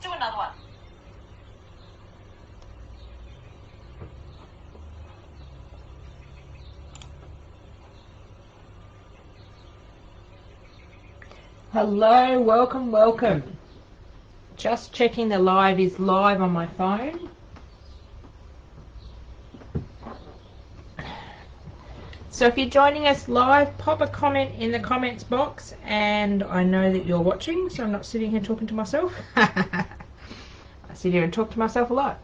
do another one. Hello, welcome, welcome. Just checking the live is live on my phone. So if you're joining us live, pop a comment in the comments box, and I know that you're watching, so I'm not sitting here talking to myself. I sit here and talk to myself a lot.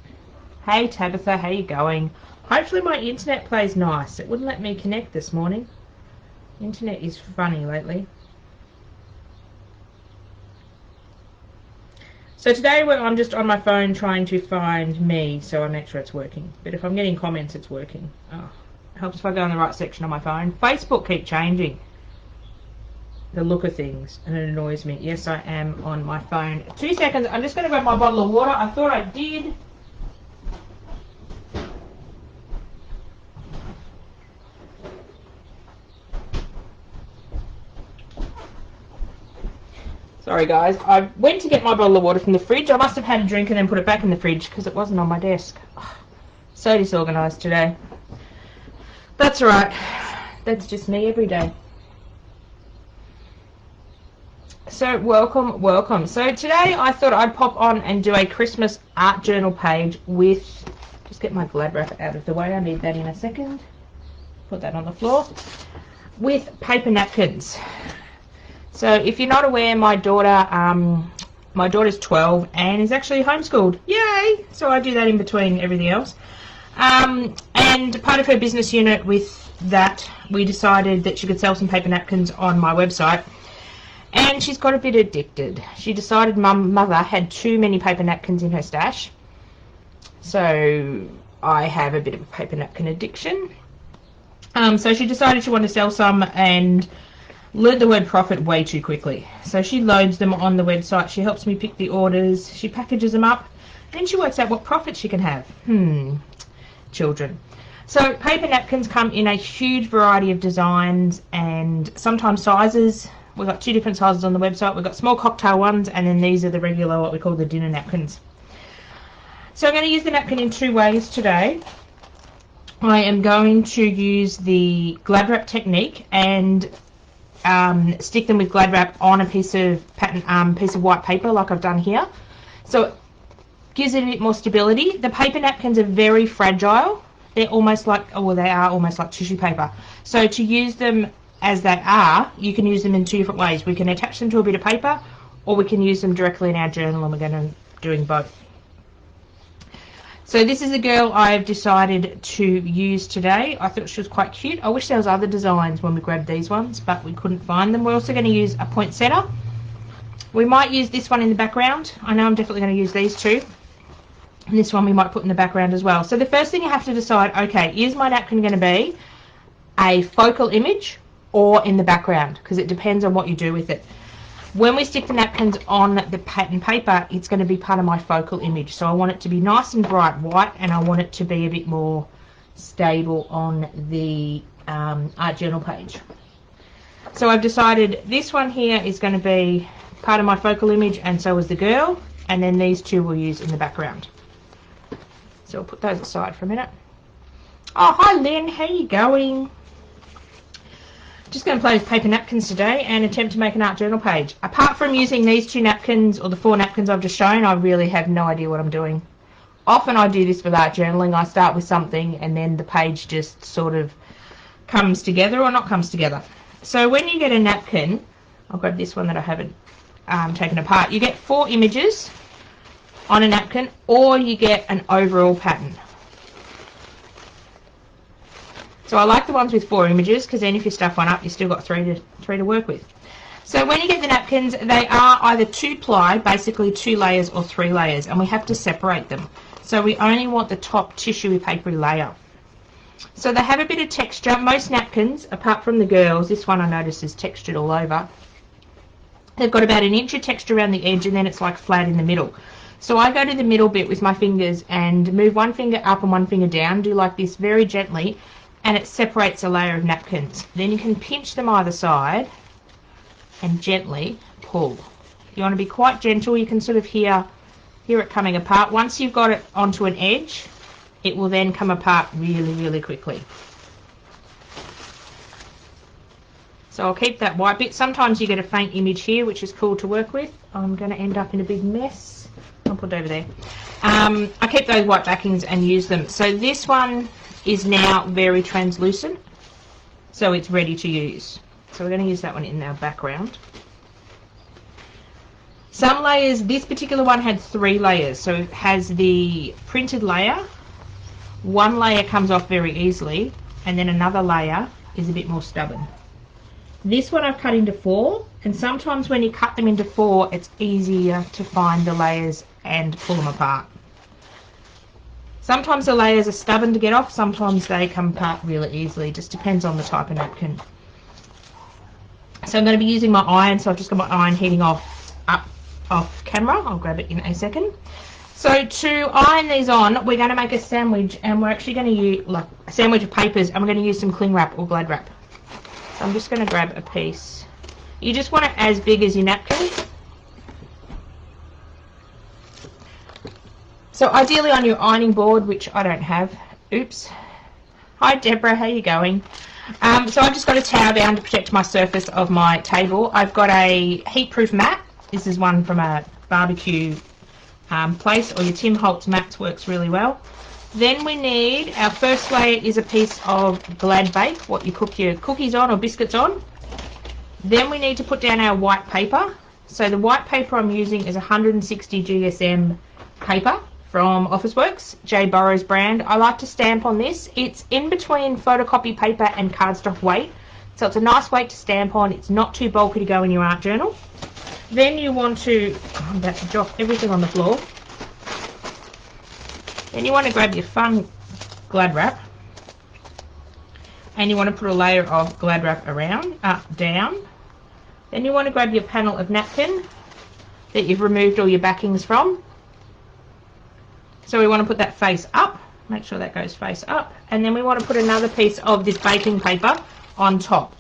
Hey Tabitha, how you going? Hopefully my internet plays nice. It wouldn't let me connect this morning. Internet is funny lately. So today I'm just on my phone trying to find me, so I make sure it's working. But if I'm getting comments, it's working. Oh, it helps if I go in the right section on my phone. Facebook keep changing the look of things, and it annoys me. Yes, I am on my phone. 2 seconds. I'm just going to grab my bottle of water. I thought I did. Sorry guys, I went to get my bottle of water from the fridge. I must have had a drink and then put it back in the fridge because it wasn't on my desk. Oh, so disorganised today. That's alright. That's just me every day. So welcome, welcome. So today I thought I'd pop on and do a Christmas art journal page with, just get my Glad wrap out of the way. I need that in a second. Put that on the floor. With paper napkins. So if you're not aware, my daughter's 12 and is actually homeschooled. Yay! So I do that in between everything else. And part of her business unit with that, we decided that she could sell some paper napkins on my website. And she's got a bit addicted. She decided mother had too many paper napkins in her stash. So I have a bit of a paper napkin addiction. So she decided she wanted to sell some and learned the word profit way too quickly. So she loads them on the website. She helps me pick the orders. She packages them up. Then she works out what profit she can have. Children. So paper napkins come in a huge variety of designs and sometimes sizes. We've got 2 different sizes on the website. We've got small cocktail ones, and then these are the regular, what we call the dinner napkins. So I'm going to use the napkin in 2 ways today. I am going to use the Glad wrap technique and stick them with Glad wrap on a piece of piece of white paper like I've done here. So it gives it a bit more stability. The paper napkins are very fragile. They're almost like, they are almost like tissue paper. So to use them as they are, you can use them in 2 different ways. We can attach them to a bit of paper, or we can use them directly in our journal, and we're going to doing both. So this is a girl I've decided to use today. I thought she was quite cute. I wish there was other designs when we grabbed these ones, but we couldn't find them. We're also going to use a poinsettia. We might use this one in the background. I know I'm definitely going to use these 2. And this one we might put in the background as well. So the first thing you have to decide, okay, is my napkin going to be a focal image or in the background? Because it depends on what you do with it. When we stick the napkins on the pattern paper, it's going to be part of my focal image. So I want it to be nice and bright white, and I want it to be a bit more stable on the art journal page. So I've decided this one here is going to be part of my focal image, and so is the girl, and then these 2 we'll use in the background. So I'll put those aside for a minute. Oh, hi Lynn, how you going? Just going to play with paper napkins today and attempt to make an art journal page. Apart from using these 2 napkins or the 4 napkins I've just shown, I really have no idea what I'm doing. Often I do this with art journaling. I start with something and then the page just sort of comes together or not comes together. So when you get a napkin, I'll grab this one that I haven't taken apart. You get 4 images on a napkin, or you get an overall pattern. So I like the ones with 4 images, because then if you stuff one up, you've still got 3 to work with. So when you get the napkins, they are either 2-ply, basically 2 layers, or 3 layers, and we have to separate them. So we only want the top tissuey papery layer. So they have a bit of texture. Most napkins, apart from the girls, this one I noticed is textured all over. They've got about 1 inch of texture around the edge, and then it's like flat in the middle. So I go to the middle bit with my fingers and move 1 finger up and 1 finger down, do like this very gently, and it separates a layer of napkins. Then you can pinch them either side and gently pull. You want to be quite gentle. You can sort of hear Hear it coming apart. Once you've got it onto an edge, it will then come apart really, really quickly. So I'll keep that white bit. Sometimes you get a faint image here, which is cool to work with. I'm going to end up in a big mess. I'll put it over there. I keep those white backings and use them. So this one is now very translucent, so it's ready to use. So we're going to use that one in our background. Some layers, this particular one had 3 layers. So it has the printed layer. One layer comes off very easily, and then another layer is a bit more stubborn. This one I've cut into 4, and sometimes when you cut them into 4, it's easier to find the layers and pull them apart. Sometimes the layers are stubborn to get off, sometimes they come apart really easily. Just depends on the type of napkin. So I'm going to be using my iron, so I've just got my iron heating off camera. I'll grab it in a second. So to iron these on, we're going to make a sandwich, and we're actually going to use like a sandwich of papers, and we're going to use some cling wrap or glad wrap. So I'm just going to grab a piece. You just want it as big as your napkin. So ideally on your ironing board, which I don't have. Oops. Hi Deborah, how you going? So I've just got a towel down to protect my surface of my table. I've got a heat-proof mat. This is one from a barbecue place, or your Tim Holtz mats works really well. Then we need, our first layer is a piece of Glad Bake, what you cook your cookies on or biscuits on. Then we need to put down our white paper. So the white paper I'm using is 160 GSM paper from Officeworks, J. Burroughs brand. I like to stamp on this. It's in between photocopy paper and cardstock weight, so it's a nice weight to stamp on. It's not too bulky to go in your art journal. Then you want to, I'm about to drop everything on the floor. Then you want to grab your fun Glad Wrap, and you want to put a layer of Glad Wrap around, down. Then you want to grab your panel of napkin that you've removed all your backings from. So we want to put that face up, make sure that goes face up, and then we want to put another piece of this baking paper on top.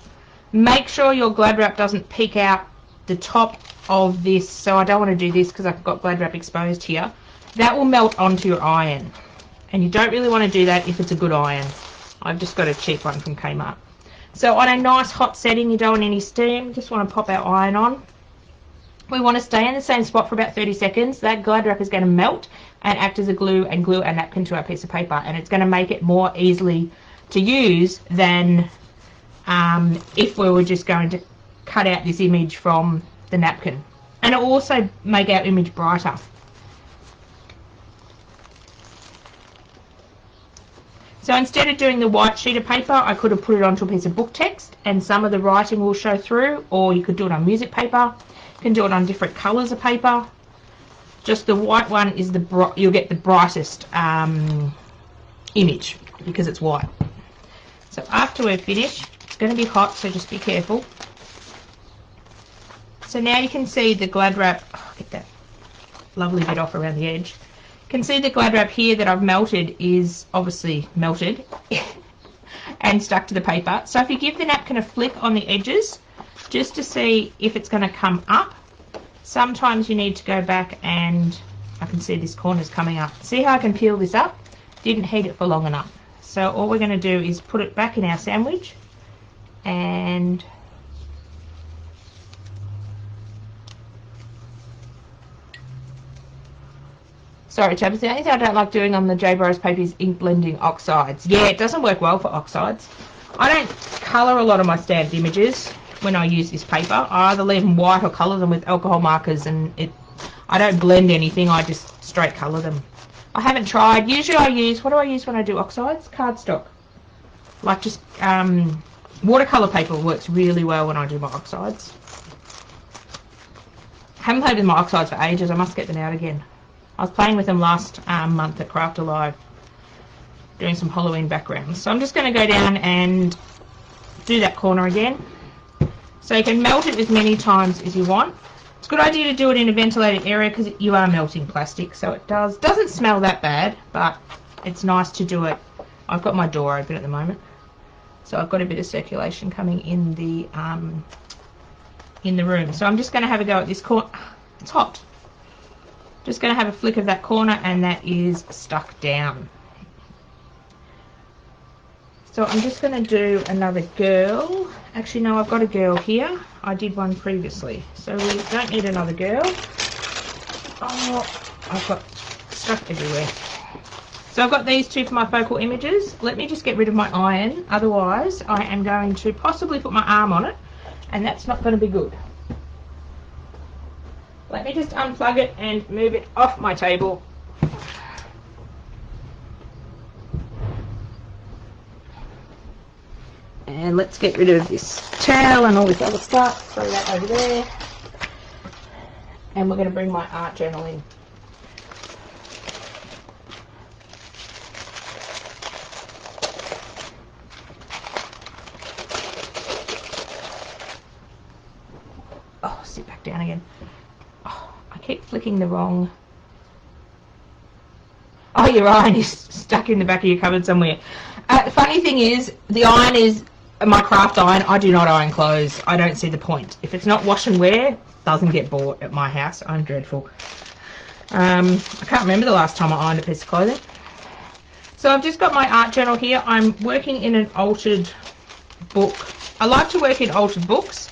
Make sure your Glad Wrap doesn't peek out the top of this, so I don't want to do this because I've got Glad Wrap exposed here. That will melt onto your iron, and you don't really want to do that if it's a good iron. I've just got a cheap one from Kmart. So on a nice hot setting, you don't want any steam, just want to pop our iron on. We want to stay in the same spot for about 30 seconds. That Glad Wrap is going to melt and act as a glue and glue our napkin to our piece of paper, and it's going to make it more easily to use than if we were just going to cut out this image from the napkin. And it will also make our image brighter. So instead of doing the white sheet of paper, I could have put it onto a piece of book text and some of the writing will show through, or you could do it on music paper. You can do it on different colours of paper. Just the white one is you'll get the brightest image because it's white. So after we're finished, it's going to be hot, so just be careful. So now you can see the Glad Wrap, get that lovely bit off around the edge. You can see the Glad Wrap here that I've melted is obviously melted and stuck to the paper. So if you give the napkin a flick on the edges, just to see if it's going to come up, sometimes you need to go back, and I can see this corner's coming up. See how I can peel this up? Didn't heat it for long enough. So all we're going to do is put it back in our sandwich, and sorry, Tabitha, the only thing I don't like doing on the J. Burroughs paper is ink blending oxides. Yeah, it doesn't work well for oxides. I don't colour a lot of my stamped images when I use this paper. I either leave them white or colour them with alcohol markers, and I don't blend anything, I just straight colour them. I haven't tried. Usually I use, what do I use when I do oxides? Cardstock. Like just watercolour paper works really well when I do my oxides. I haven't played with my oxides for ages, I must get them out again. I was playing with them last month at Craft Alive, doing some Halloween backgrounds. So I'm just going to go down and do that corner again. So you can melt it as many times as you want. It's a good idea to do it in a ventilated area because you are melting plastic, so it doesn't smell that bad, but it's nice to do it. I've got my door open at the moment, so I've got a bit of circulation coming in the room. So I'm just going to have a go at this corner. It's hot. Just going to have a flick of that corner and that is stuck down. So I'm just going to do another girl. Actually, no, I've got a girl here. I did one previously. So we don't need another girl. Oh, I've got stuff everywhere. So I've got these two for my focal images. Let me just get rid of my iron. Otherwise, I am going to possibly put my arm on it. And that's not going to be good. Let me just unplug it and move it off my table. And let's get rid of this towel and all this other stuff. Throw that over there. And we're going to bring my art journal in. Oh, sit back down again. Keep flicking the wrong. Oh, your iron is stuck in the back of your cupboard somewhere. The funny thing is, the iron is my craft iron. I do not iron clothes. I don't see the point. If it's not wash and wear, it doesn't get bought at my house. I'm dreadful. I can't remember the last time I ironed a piece of clothing. So I've just got my art journal here. I'm working in an altered book. I like to work in altered books,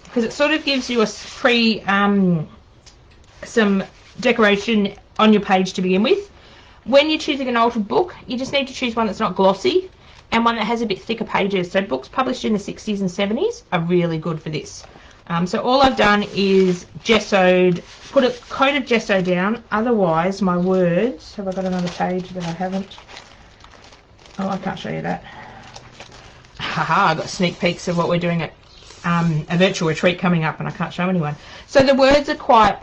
because it sort of gives you a some decoration on your page to begin with. When you're choosing an altered book, you just need to choose one that's not glossy and one that has a bit thicker pages. So books published in the 60s and 70s are really good for this. So all I've done is gessoed, put a coat of gesso down. Otherwise, my words, have I got another page that I haven't? Oh, I can't show you that. Haha, I got sneak peeks of what we're doing at a virtual retreat coming up, and I can't show anyone. So the words are quite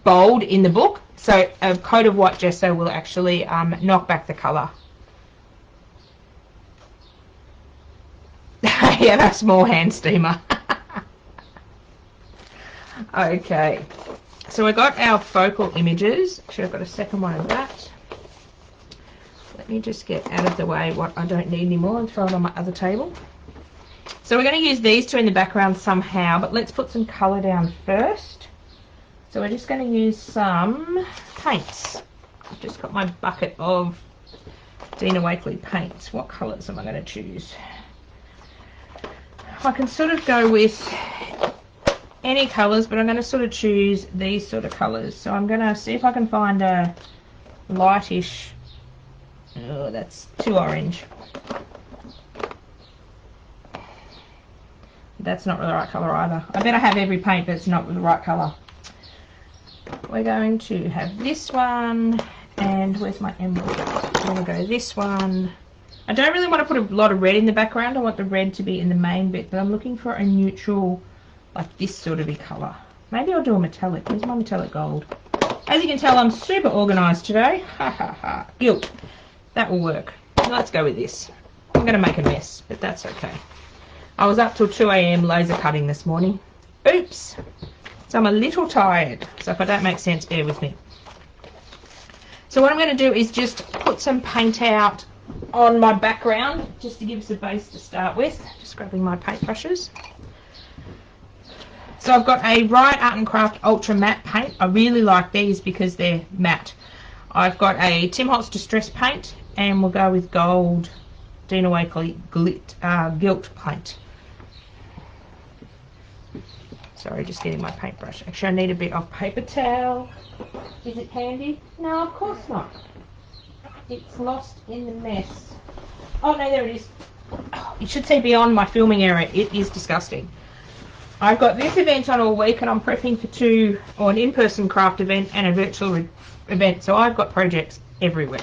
bold in the book, so a coat of white gesso will actually knock back the colour. Yeah, that's small hand steamer. Okay, so we got our focal images. Actually, I've got a second one of that. Let me just get out of the way what I don't need anymore and throw it on my other table. So we're going to use these two in the background somehow, but let's put some colour down first. So we're just going to use some paints. I've just got my bucket of Dina Wakley paints. What colours am I going to choose? I can sort of go with any colours, but I'm going to sort of choose these sort of colours. So I'm going to see if I can find a lightish. Oh, that's too orange. That's not the right colour either. I better have every paint that's not the right colour. We're going to have this one, and where's my emerald? I'm going to go this one. I don't really want to put a lot of red in the background. I want the red to be in the main bit, but I'm looking for a neutral, like this sort of a colour. Maybe I'll do a metallic. Here's my metallic gold. As you can tell, I'm super organised today. Ha ha ha. Guilt. That will work. Let's go with this. I'm going to make a mess, but that's okay. I was up till 2 AM laser cutting this morning. Oops. So I'm a little tired. So if I don't make sense, bear with me. So what I'm going to do is just put some paint out on my background, just to give us a base to start with. Just grabbing my paintbrushes. So I've got a Reindeer Art and Craft Ultra Matte paint. I really like these because they're matte. I've got a Tim Holtz Distress paint, and we'll go with gold Dina Wakley gilt paint. Sorry, just getting my paintbrush. Actually, I need a bit of paper towel. Is it handy? No, of course not. It's lost in the mess. Oh, no, there it is. Oh, you should see beyond my filming area. It is disgusting. I've got this event on all week, and I'm prepping for an in-person craft event and a virtual event. So I've got projects everywhere.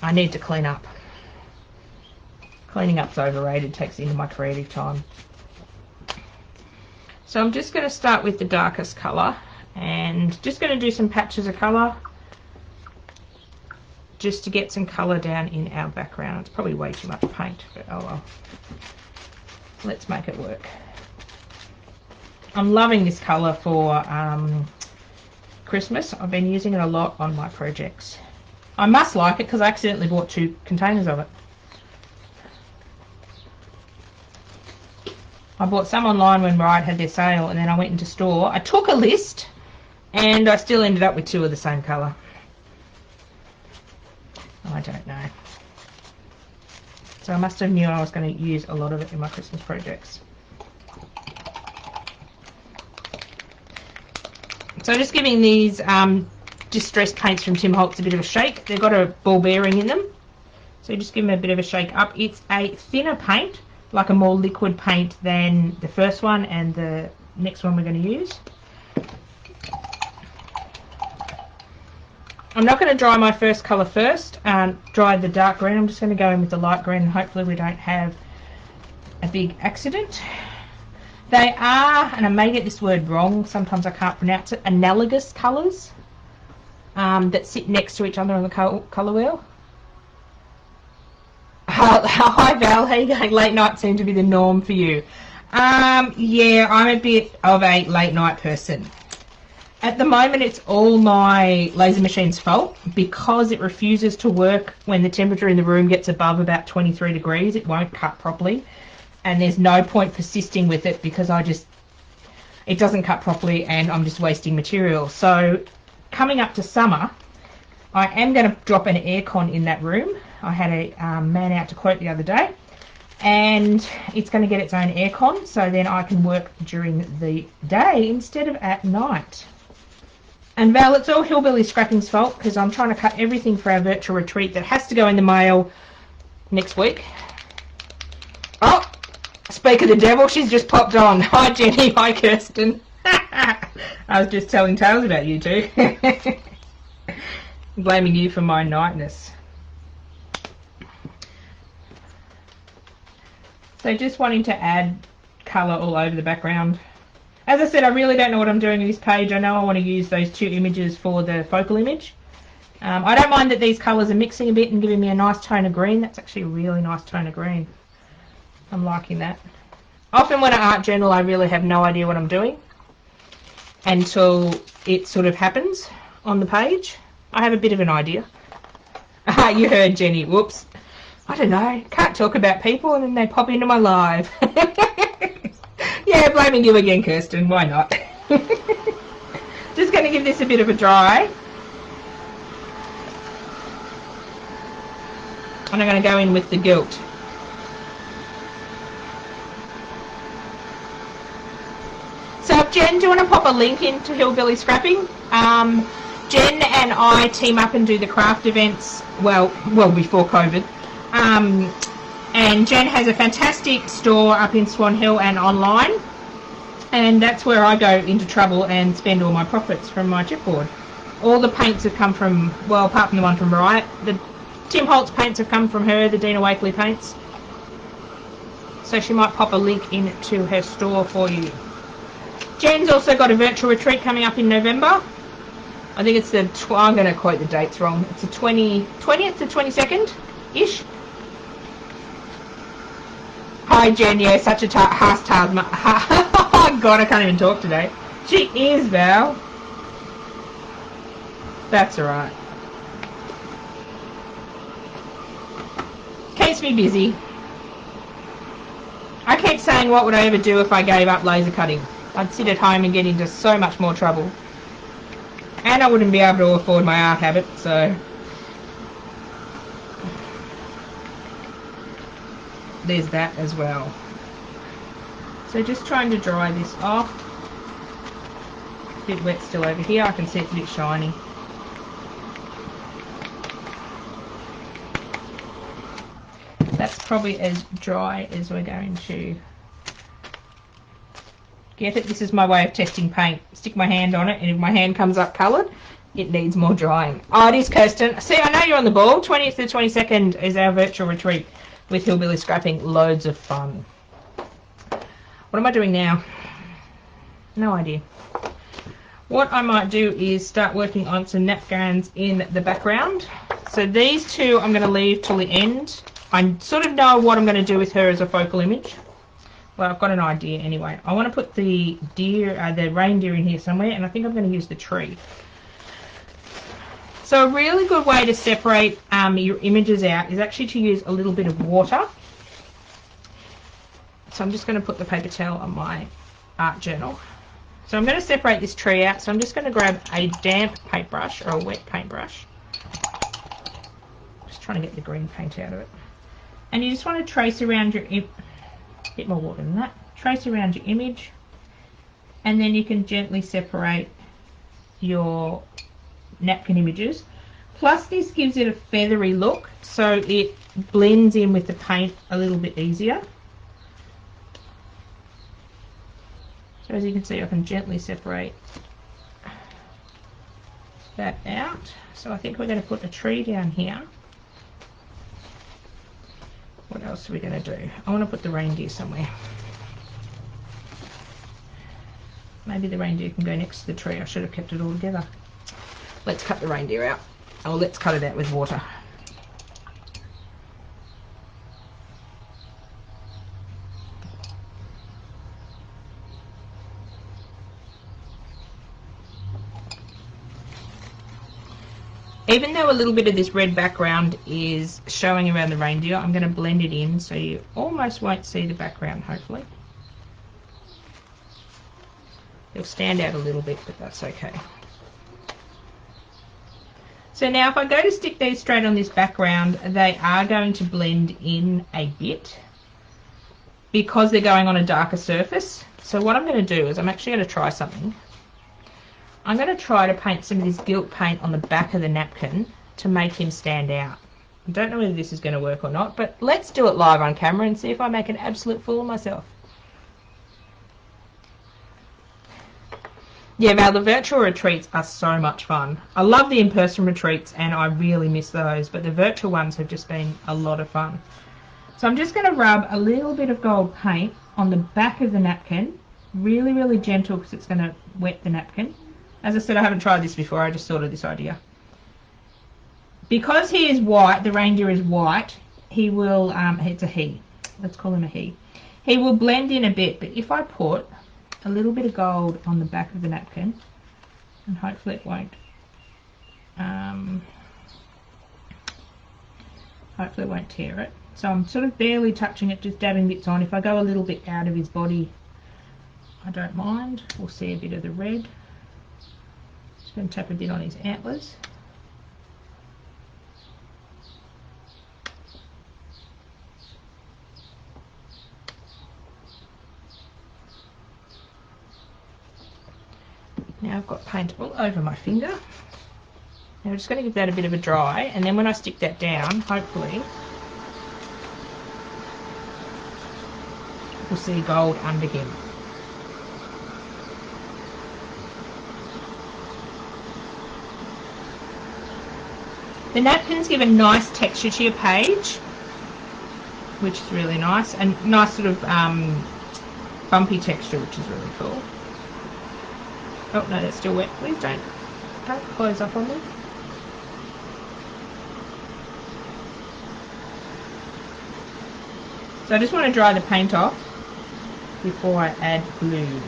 I need to clean up. Cleaning up's overrated. Takes into my creative time. So I'm just going to start with the darkest colour, and just going to do some patches of colour just to get some colour down in our background. It's probably way too much paint, but oh well. Let's make it work. I'm loving this colour for Christmas. I've been using it a lot on my projects. I must like it because I accidentally bought 2 containers of it. I bought some online when Riot had their sale, and then I went into store. I took a list, and I still ended up with 2 of the same colour. I don't know. So I must have knew I was going to use a lot of it in my Christmas projects. So just giving these distressed paints from Tim Holtz a bit of a shake. They've got a ball bearing in them. So just give them a bit of a shake up. It's a thinner paint, like a more liquid paint than the first one and the next one we're going to use. I'm not going to dry my first colour first, dry the dark green. I'm just going to go in with the light green and hopefully we don't have a big accident. They are, and I may get this word wrong, sometimes I can't pronounce it, analogous colours that sit next to each other on the colour wheel. Hi Val, how you going? Late night seems to be the norm for you. Yeah, I'm a bit of a late night person. At the moment it's all my laser machine's fault because it refuses to work when the temperature in the room gets above about 23 degrees. It won't cut properly, and there's no point persisting with it because it doesn't cut properly and I'm just wasting material. So coming up to summer, I am going to drop an aircon in that room. I had a man out to quote the other day, and it's going to get its own aircon, so then I can work during the day instead of at night. And Val, it's all Hillbilly Scrapping's fault because I'm trying to cut everything for our virtual retreat that has to go in the mail next week. Oh, speak of the devil, she's just popped on. Hi Jenny, hi Kirsten. I was just telling tales about you two. Blaming you for my nightness. So just wanting to add colour all over the background. As I said, I really don't know what I'm doing with this page. I know I want to use those 2 images for the focal image. I don't mind that these colours are mixing a bit and giving me a nice tone of green. That's actually a really nice tone of green. I'm liking that. Often when I art journal, I really have no idea what I'm doing until it sort of happens on the page. I have a bit of an idea. You heard Jenny. Whoops. I don't know. Can't talk about people and then they pop into my live. Yeah, blaming you again, Kirsten. Why not? Just going to give this a bit of a dry. And I'm going to go in with the gilt. So Jen, do you want to pop a link into Hillbilly Scrapping? Jen and I team up and do the craft events, well before COVID. And Jen has a fantastic store up in Swan Hill and online. And that's where I go into trouble and spend all my profits from my chipboard. All the paints have come from, well, apart from the one from Riot, the Tim Holtz paints have come from her, the Dina Wakely paints. So she might pop a link into her store for you. Jen's also got a virtual retreat coming up in November. I think it's I'm going to quote the dates wrong. It's the 20th to 22nd-ish. Hi Jen, yeah, such a hard oh God, I can't even talk today. She is, Val. That's alright. Keeps me busy. I keep saying, what would I ever do if I gave up laser cutting? I'd sit at home and get into so much more trouble. And I wouldn't be able to afford my art habit, so... there's that as well. So just trying to dry this off. A bit wet still over here. I can see it's a bit shiny. That's probably as dry as we're going to get it. This is my way of testing paint. Stick my hand on it, and if my hand comes up coloured, it needs more drying. Oh, it is, Kirsten. See, I know you're on the ball. 20th to 22nd is our virtual retreat with Hillbilly Scrapping. Loads of fun. What am I doing now? No idea. What I might do is start working on some napkins in the background. So these two I'm going to leave till the end. I sort of know what I'm going to do with her as a focal image. Well, I've got an idea anyway. I want to put the reindeer in here somewhere, and I think I'm going to use the tree. So a really good way to separate your images out is actually to use a little bit of water. So I'm just going to put the paper towel on my art journal. So I'm going to separate this tree out. So I'm just going to grab a damp paintbrush or a wet paintbrush. Just trying to get the green paint out of it. And you just want to trace around your, bit more water than that, trace around your image, and then you can gently separate your napkin images. Plus this gives it a feathery look, so it blends in with the paint a little bit easier. So as you can see, I can gently separate that out. So I think we're going to put a tree down here. What else are we going to do? I want to put the reindeer somewhere. Maybe the reindeer can go next to the tree. I should have kept it all together. Let's cut the reindeer out. Oh, let's cut it out with water. Even though a little bit of this red background is showing around the reindeer, I'm going to blend it in so you almost won't see the background, hopefully. It'll stand out a little bit, but that's okay. So now if I go to stick these straight on this background, they are going to blend in a bit because they're going on a darker surface. So what I'm going to do is I'm actually going to try something. I'm going to try to paint some of this gilt paint on the back of the napkin to make him stand out. I don't know whether this is going to work or not, but let's do it live on camera and see if I make an absolute fool of myself. Yeah, Val, the virtual retreats are so much fun. I love the in-person retreats and I really miss those, but the virtual ones have just been a lot of fun. So I'm just going to rub a little bit of gold paint on the back of the napkin, really, really gentle because it's going to wet the napkin. As I said, I haven't tried this before, I just thought of this idea. Because he is white, the reindeer is white, he will, it's a he, let's call him a he. He will blend in a bit, but if I put a little bit of gold on the back of the napkin, and hopefully it won't, tear it. So I'm sort of barely touching it, just dabbing bits on. If I go a little bit out of his body, I don't mind. We'll see a bit of the red. Just going to tap a bit on his antlers. Now I've got paint all over my finger. Now I'm just going to give that a bit of a dry, and then when I stick that down, hopefully we'll see gold under him. The napkins give a nice texture to your page, which is really nice, and nice sort of bumpy texture, which is really cool. Oh no, that's still wet. Please don't close up on me. So I just want to dry the paint off before I add glue.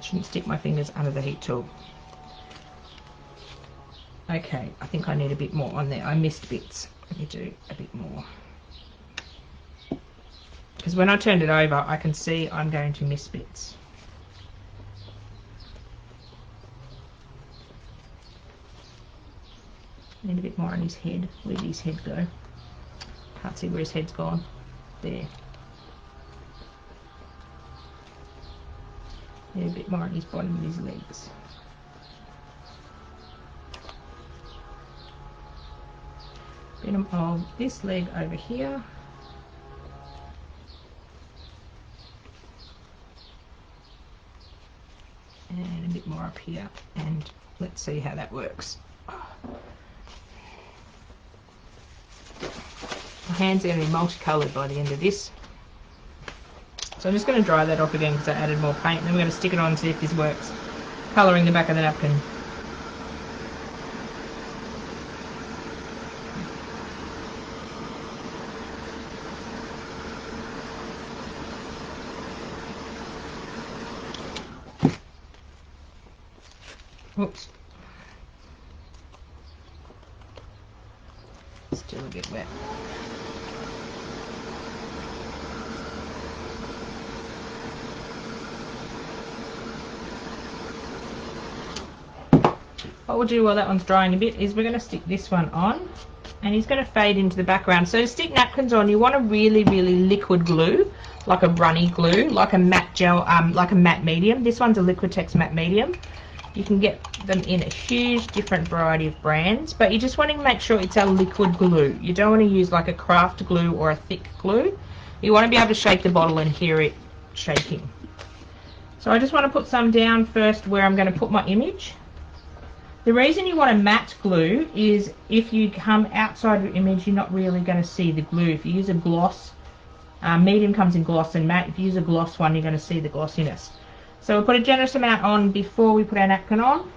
Shouldn't stick my fingers under the heat tool. Okay, I think I need a bit more on there. I missed bits. Let me do a bit more. Because when I turned it over, I can see I'm going to miss bits. Need a bit more on his head. Where did his head go? Can't see where his head's gone. There. Need a bit more on his bottom of his legs. Bit of this leg over here. And a bit more up here. And let's see how that works. My hands are going to be multicoloured by the end of this. So I'm just going to dry that off again because I added more paint. Then we're going to stick it on and see if this works. Colouring the back of the napkin. Oops. Still a bit wet. What we'll do while that one's drying a bit is we're going to stick this one on, and he's going to fade into the background. So to stick napkins on, you want a really, really liquid glue, like a runny glue, like a matte gel, like a matte medium. This one's a Liquitex matte medium. You can get them in a huge different variety of brands, but you just want to make sure it's a liquid glue. You don't want to use like a craft glue or a thick glue. You want to be able to shake the bottle and hear it shaking. So I just want to put some down first where I'm going to put my image. The reason you want a matte glue is if you come outside your image, you're not really going to see the glue. If you use a gloss, medium comes in gloss and matte. If you use a gloss one, you're going to see the glossiness. So we'll put a generous amount on before we put our napkin on. I'm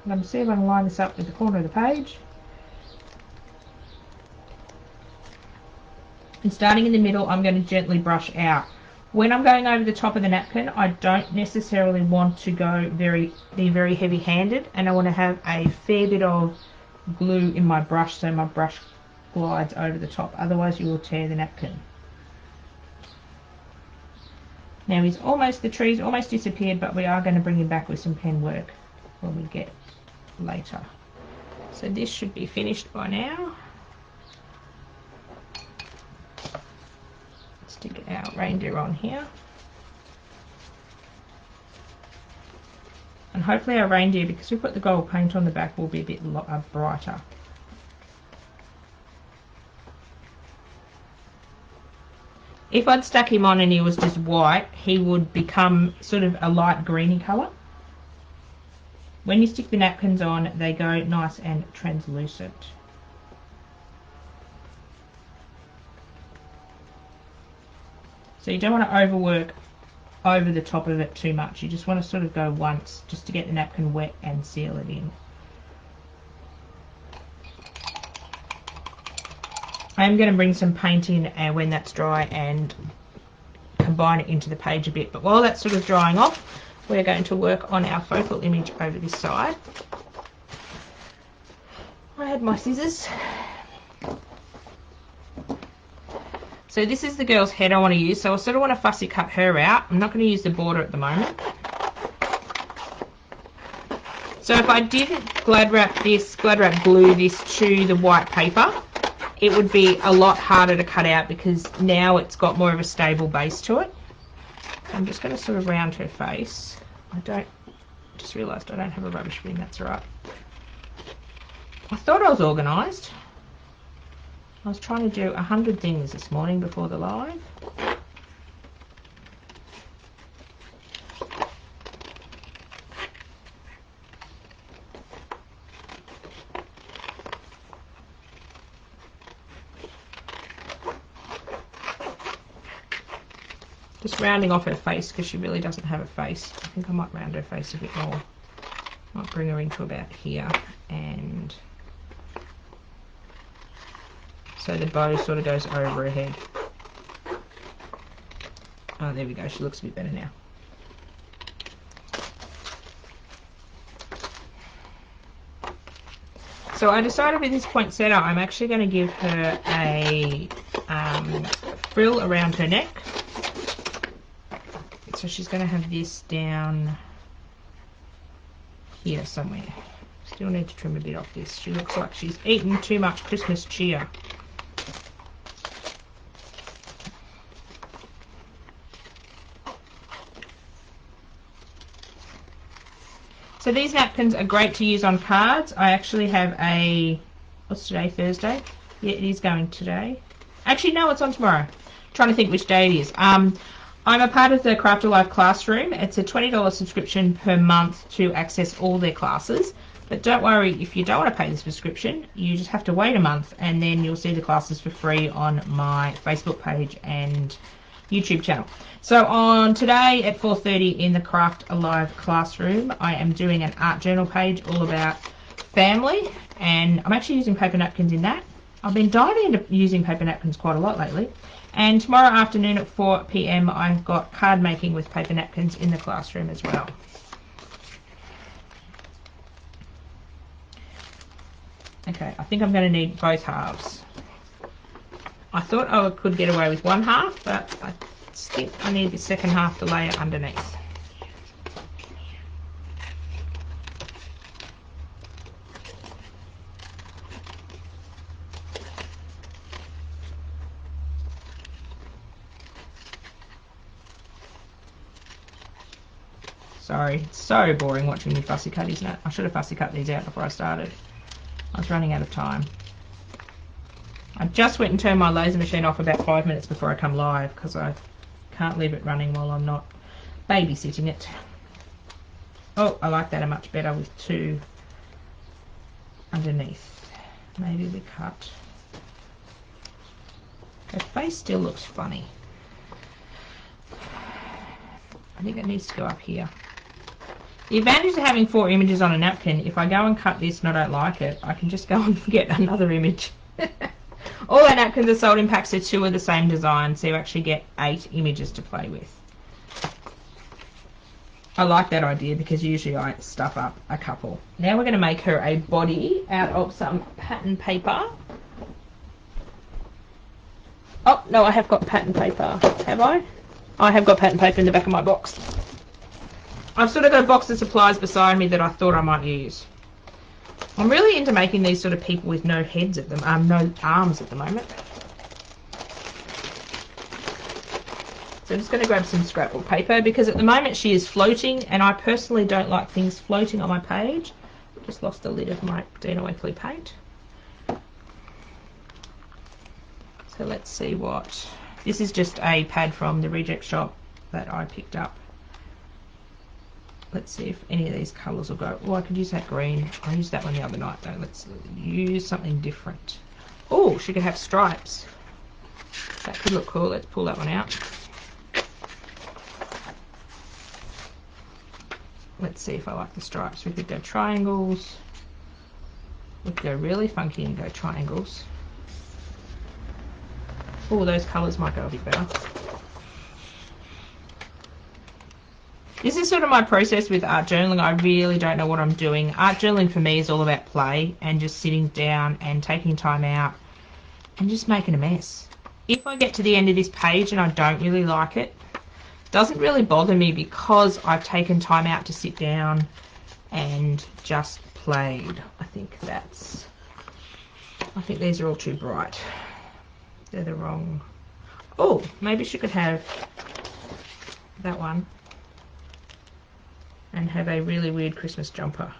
going to see if I can line this up with the corner of the page. And starting in the middle, I'm going to gently brush out. When I'm going over the top of the napkin, I don't necessarily want to be very heavy-handed, and I want to have a fair bit of glue in my brush so my brush glides over the top. Otherwise, you will tear the napkin. Now the tree's almost disappeared, but we are going to bring him back with some pen work when we get later. So this should be finished by now. Stick our reindeer on here, and hopefully our reindeer, because we put the gold paint on the back, will be a bit brighter. If I'd stuck him on and he was just white, he would become sort of a light greeny colour. When you stick the napkins on, they go nice and translucent. So you don't want to overwork over the top of it too much. You just want to sort of go once just to get the napkin wet and seal it in. I am going to bring some paint in when that's dry and combine it into the page a bit. But while that's sort of drying off, we're going to work on our focal image over this side. I had my scissors. So this is the girl's head I want to use, so I sort of want to fussy cut her out. I'm not going to use the border at the moment. So if I didn't glad wrap glue this to the white paper, it would be a lot harder to cut out because now it's got more of a stable base to it. So I'm just going to sort of round her face. Just realised I don't have a rubbish bin, that's all right. I thought I was organised. I was trying to do 100 things this morning before the live. Just rounding off her face because she really doesn't have a face. I think I might round her face a bit more. Might bring her into about here, and so the bow sort of goes over her head. Oh, there we go. She looks a bit better now. So I decided with this poinsettia, I'm actually going to give her a frill around her neck. So she's going to have this down here somewhere. Still need to trim a bit off this. She looks like she's eaten too much Christmas cheer. So these napkins are great to use on cards. I actually have what's today, Thursday? Yeah, it is going today. Actually, no, it's on tomorrow. I'm trying to think which day it is. I'm a part of the Craft Alive classroom. It's a $20 subscription per month to access all their classes. But don't worry, if you don't want to pay the subscription, you just have to wait a month and then you'll see the classes for free on my Facebook page and YouTube channel. So on today at 4:30 in the Craft Alive classroom, I am doing an art journal page all about family, and I'm actually using paper napkins in that. I've been diving into using paper napkins quite a lot lately. And tomorrow afternoon at 4 p.m. I've got card making with paper napkins in the classroom as well. Okay, I think I'm going to need both halves. I thought I could get away with one half, but I think I need the second half to lay it underneath. Sorry, it's so boring watching me fussy cut, isn't it? I should have fussy cut these out before I started. I was running out of time. I just went and turned my laser machine off about 5 minutes before I come live because I can't leave it running while I'm not babysitting it. Oh, I like that much better with two underneath. Maybe we cut. Her face still looks funny. I think it needs to go up here. The advantage of having 4 images on a napkin, if I go and cut this and I don't like it, I can just go and get another image. All our napkins are sold in packs of 2 of the same design, so you actually get 8 images to play with. I like that idea because usually I stuff up a couple. Now we're going to make her a body out of some pattern paper. Oh, no, I have got pattern paper. Have I? I have got pattern paper in the back of my box. I've sort of got a box of supplies beside me that I thought I might use. I'm really into making these sort of people with no heads at them, no arms at the moment. So I'm just going to grab some scrapbook paper because at the moment she is floating and I personally don't like things floating on my page. Just lost the lid of my Dina Wakley paint. So let's see what... This is just a pad from the reject shop that I picked up. Let's see if any of these colours will go. Oh, I could use that green. I used that one the other night though. Let's use something different. Oh, she could have stripes. That could look cool. Let's pull that one out. Let's see if I like the stripes. We could go triangles. We could go really funky and go triangles. Oh, those colours might go a bit better. This is sort of my process with art journaling. I really don't know what I'm doing. Art journaling for me is all about play and just sitting down and taking time out and just making a mess. If I get to the end of this page and I don't really like it, it doesn't really bother me because I've taken time out to sit down and just played. I think these are all too bright. They're the wrong. Oh, maybe she could have that one and have a really weird Christmas jumper.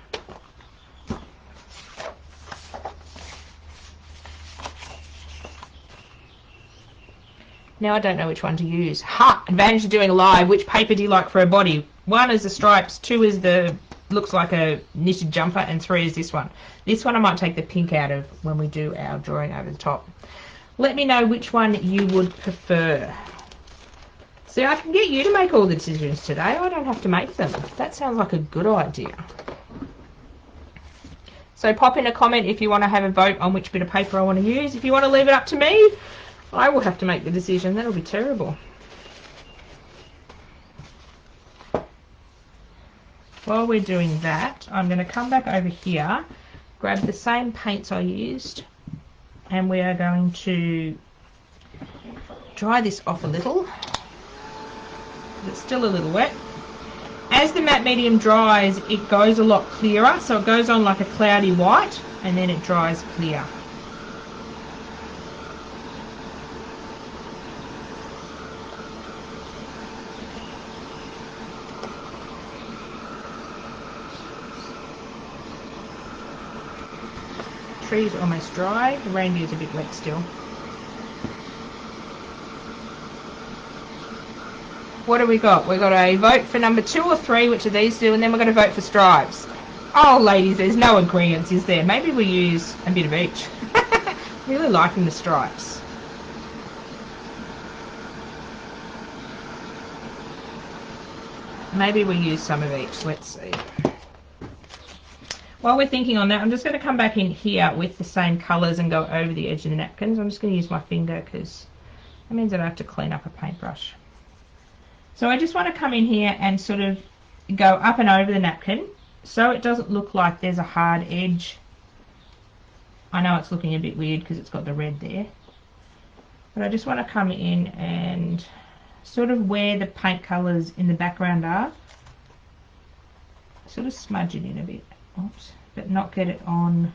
Now I don't know which one to use. Ha! Advantage of doing live. Which paper do you like for a body? 1 is the stripes, 2 is the looks like a knitted jumper, and 3 is this one. This one I might take the pink out of when we do our drawing over the top. Let me know which one you would prefer. See, I can get you to make all the decisions today. I don't have to make them. That sounds like a good idea. So pop in a comment if you want to have a vote on which bit of paper I want to use. If you want to leave it up to me, I will have to make the decision. That'll be terrible. While we're doing that, I'm going to come back over here, grab the same paints I used, and we are going to dry this off a little. It's still a little wet. As the matte medium dries, it goes a lot clearer, so it goes on like a cloudy white and then it dries clear. Tree's almost dry. The reindeer's a bit wet still. What do we got? We've got a vote for number 2 or 3, which are these two, and then we're going to vote for stripes. Oh, ladies, there's no agreement, is there? Maybe we use a bit of each. Really liking the stripes. Maybe we use some of each. Let's see. While we're thinking on that, I'm just going to come back in here with the same colours and go over the edge of the napkins. I'm just going to use my finger because that means I don't have to clean up a paintbrush. So I just want to come in here and sort of go up and over the napkin so it doesn't look like there's a hard edge I know it's looking a bit weird because it's got the red there, but I just want to come in and sort of where the paint colours in the background are, sort of smudge it in a bit. Oops, but not get it on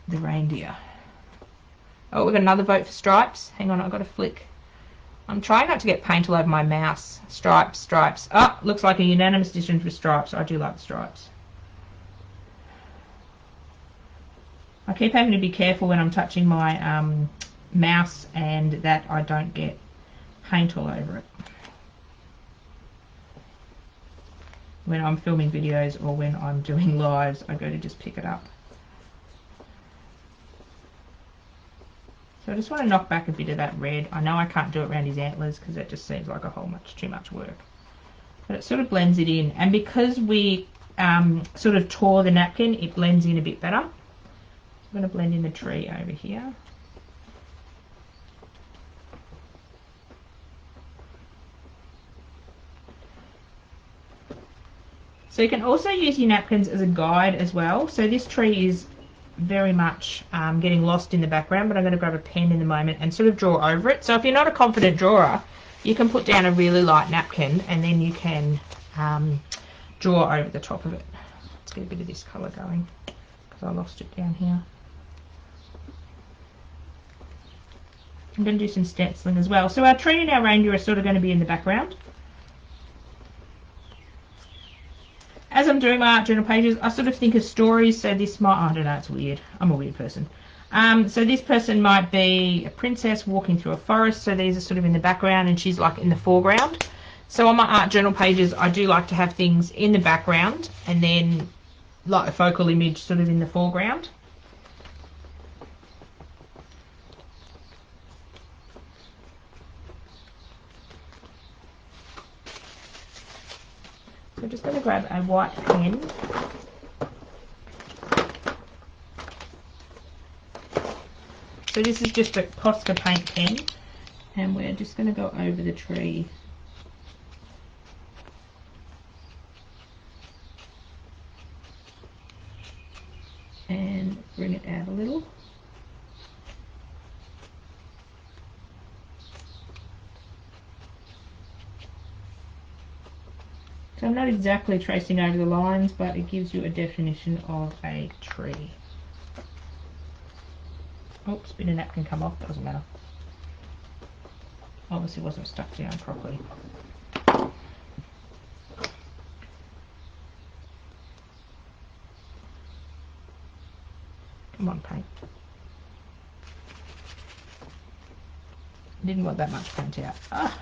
the reindeer. Oh, we've got another vote for stripes. Hang on, I've got to flick. I'm trying not to get paint all over my mouse. Stripes, stripes. Oh, looks like a unanimous decision for stripes. I do like the stripes. I keep having to be careful when I'm touching my mouse and that I don't get paint all over it when I'm filming videos or when I'm doing lives. I go to just pick it up. So I just want to knock back a bit of that red. I know I can't do it around his antlers because that just seems like a whole much too much work, but it sort of blends it in, and because we sort of tore the napkin, it blends in a bit better. I'm going to blend in the tree over here. So you can also use your napkins as a guide as well. So this tree is very much getting lost in the background, but I'm going to grab a pen in the moment and sort of draw over it. So if you're not a confident drawer, you can put down a really light napkin and then you can draw over the top of it. Let's get a bit of this colour going because I lost it down here. I'm going to do some stenciling as well. So our tree and our reindeer are sort of going to be in the background. As I'm doing my art journal pages, I sort of think of stories. So this might, I don't know, it's weird. I'm a weird person. So this person might be a princess walking through a forest. So these are sort of in the background and she's like in the foreground. So on my art journal pages, I do like to have things in the background and then like a focal image sort of in the foreground. So I'm just going to grab a white pen. So this is just a Posca paint pen, and we're just going to go over the tree. And bring it out a little. So I'm not exactly tracing over the lines, but it gives you a definition of a tree. Oops, bit of napkin come off, doesn't matter. Obviously wasn't stuck down properly. Come on, paint. Didn't want that much paint out. Ah.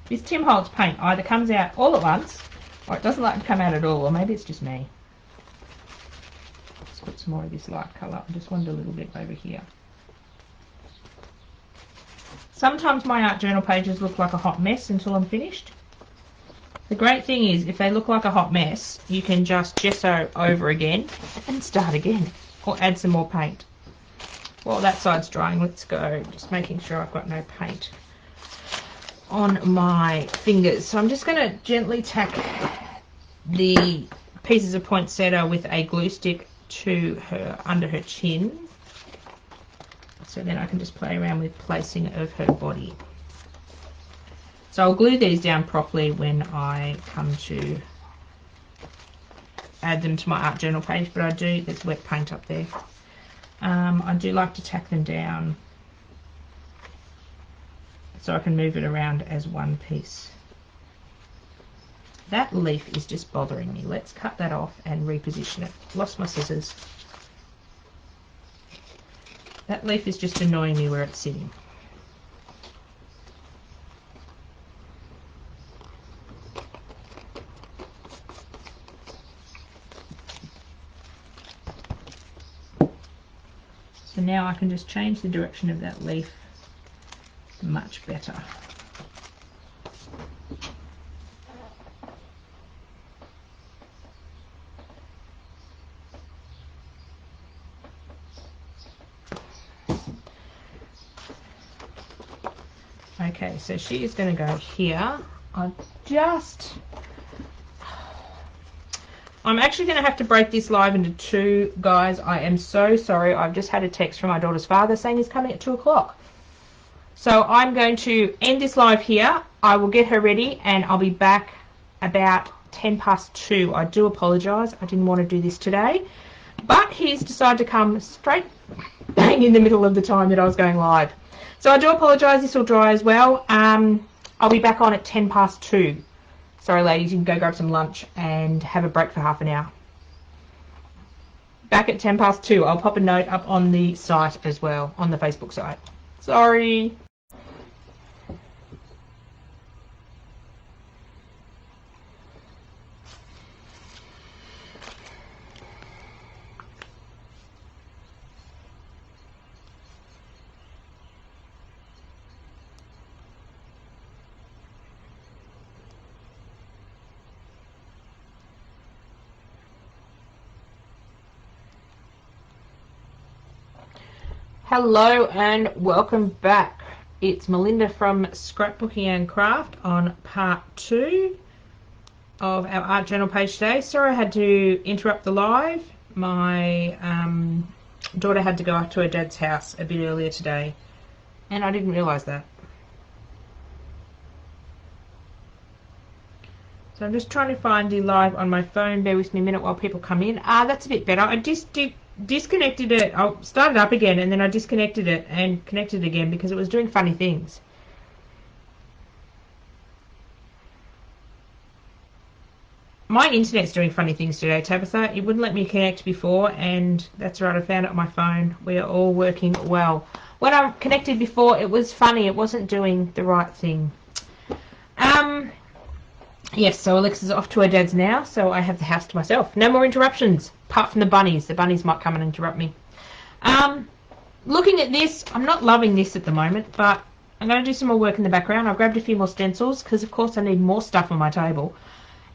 This Tim Holtz paint either comes out all at once, or it doesn't like to come out at all, or maybe it's just me. Let's put some more of this light colour. I just wanted a little bit over here. Sometimes my art journal pages look like a hot mess until I'm finished. The great thing is, if they look like a hot mess, you can just gesso over again and start again, or add some more paint. While that side's drying, let's go just making sure I've got no paint on my fingers. So I'm just going to gently tack the pieces of poinsettia with a glue stick to her under her chin, so then I can just play around with placing of her body. So I'll glue these down properly when I come to add them to my art journal page, but there's wet paint up there. I do like to tack them down so I can move it around as one piece. That leaf is just bothering me. Let's cut that off and reposition it. Lost my scissors. That leaf is just annoying me where it's sitting. So now I can just change the direction of that leaf much better. Okay, so she is going to go here. I'm actually going to have to break this live into two, guys. I am so sorry. I've just had a text from my daughter's father saying he's coming at 2 o'clock. So I'm going to end this live here. I will get her ready and I'll be back about 2:10. I do apologise. I didn't want to do this today. But he's decided to come straight bang in the middle of the time that I was going live. So I do apologise. This will dry as well. I'll be back on at 2:10. Sorry, ladies. You can go grab some lunch and have a break for half an hour. Back at 2:10. I'll pop a note up on the site as well, on the Facebook site. Sorry. Hello and welcome back. It's Melinda from Scrapbooking and Craft on part 2 of our art journal page today. Sorry I had to interrupt the live. My daughter had to go up to her dad's house a bit earlier today and I didn't realise that. So I'm just trying to find the live on my phone. Bear with me a minute while people come in. That's a bit better. I just disconnected it. I started up again and then I disconnected it and connected it again because it was doing funny things. My internet's doing funny things today, Tabitha. It wouldn't let me connect before and that's right, I found it on my phone. We are all working well. When I connected before it was funny. It wasn't doing the right thing. Yes, so Alexis is off to her dad's now, so I have the house to myself. No more interruptions, apart from the bunnies. The bunnies might come and interrupt me. Looking at this, I'm not loving this at the moment, but I'm going to do some more work in the background. I grabbed a few more stencils, because of course I need more stuff on my table.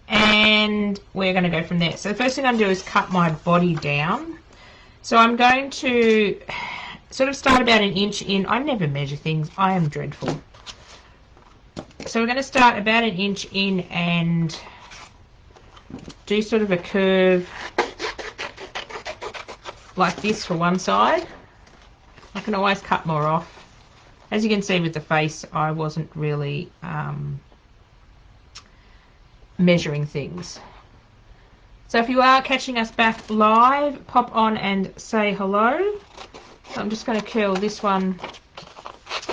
And we're going to go from there. So the first thing I'm going to do is cut my body down. So I'm going to sort of start about 1 inch in. I never measure things. I am dreadful. So we're going to start about 1 inch in and do sort of a curve like this for one side. I can always cut more off. As you can see with the face, I wasn't really measuring things. So if you are catching us back live, pop on and say hello. So I'm just going to curl this one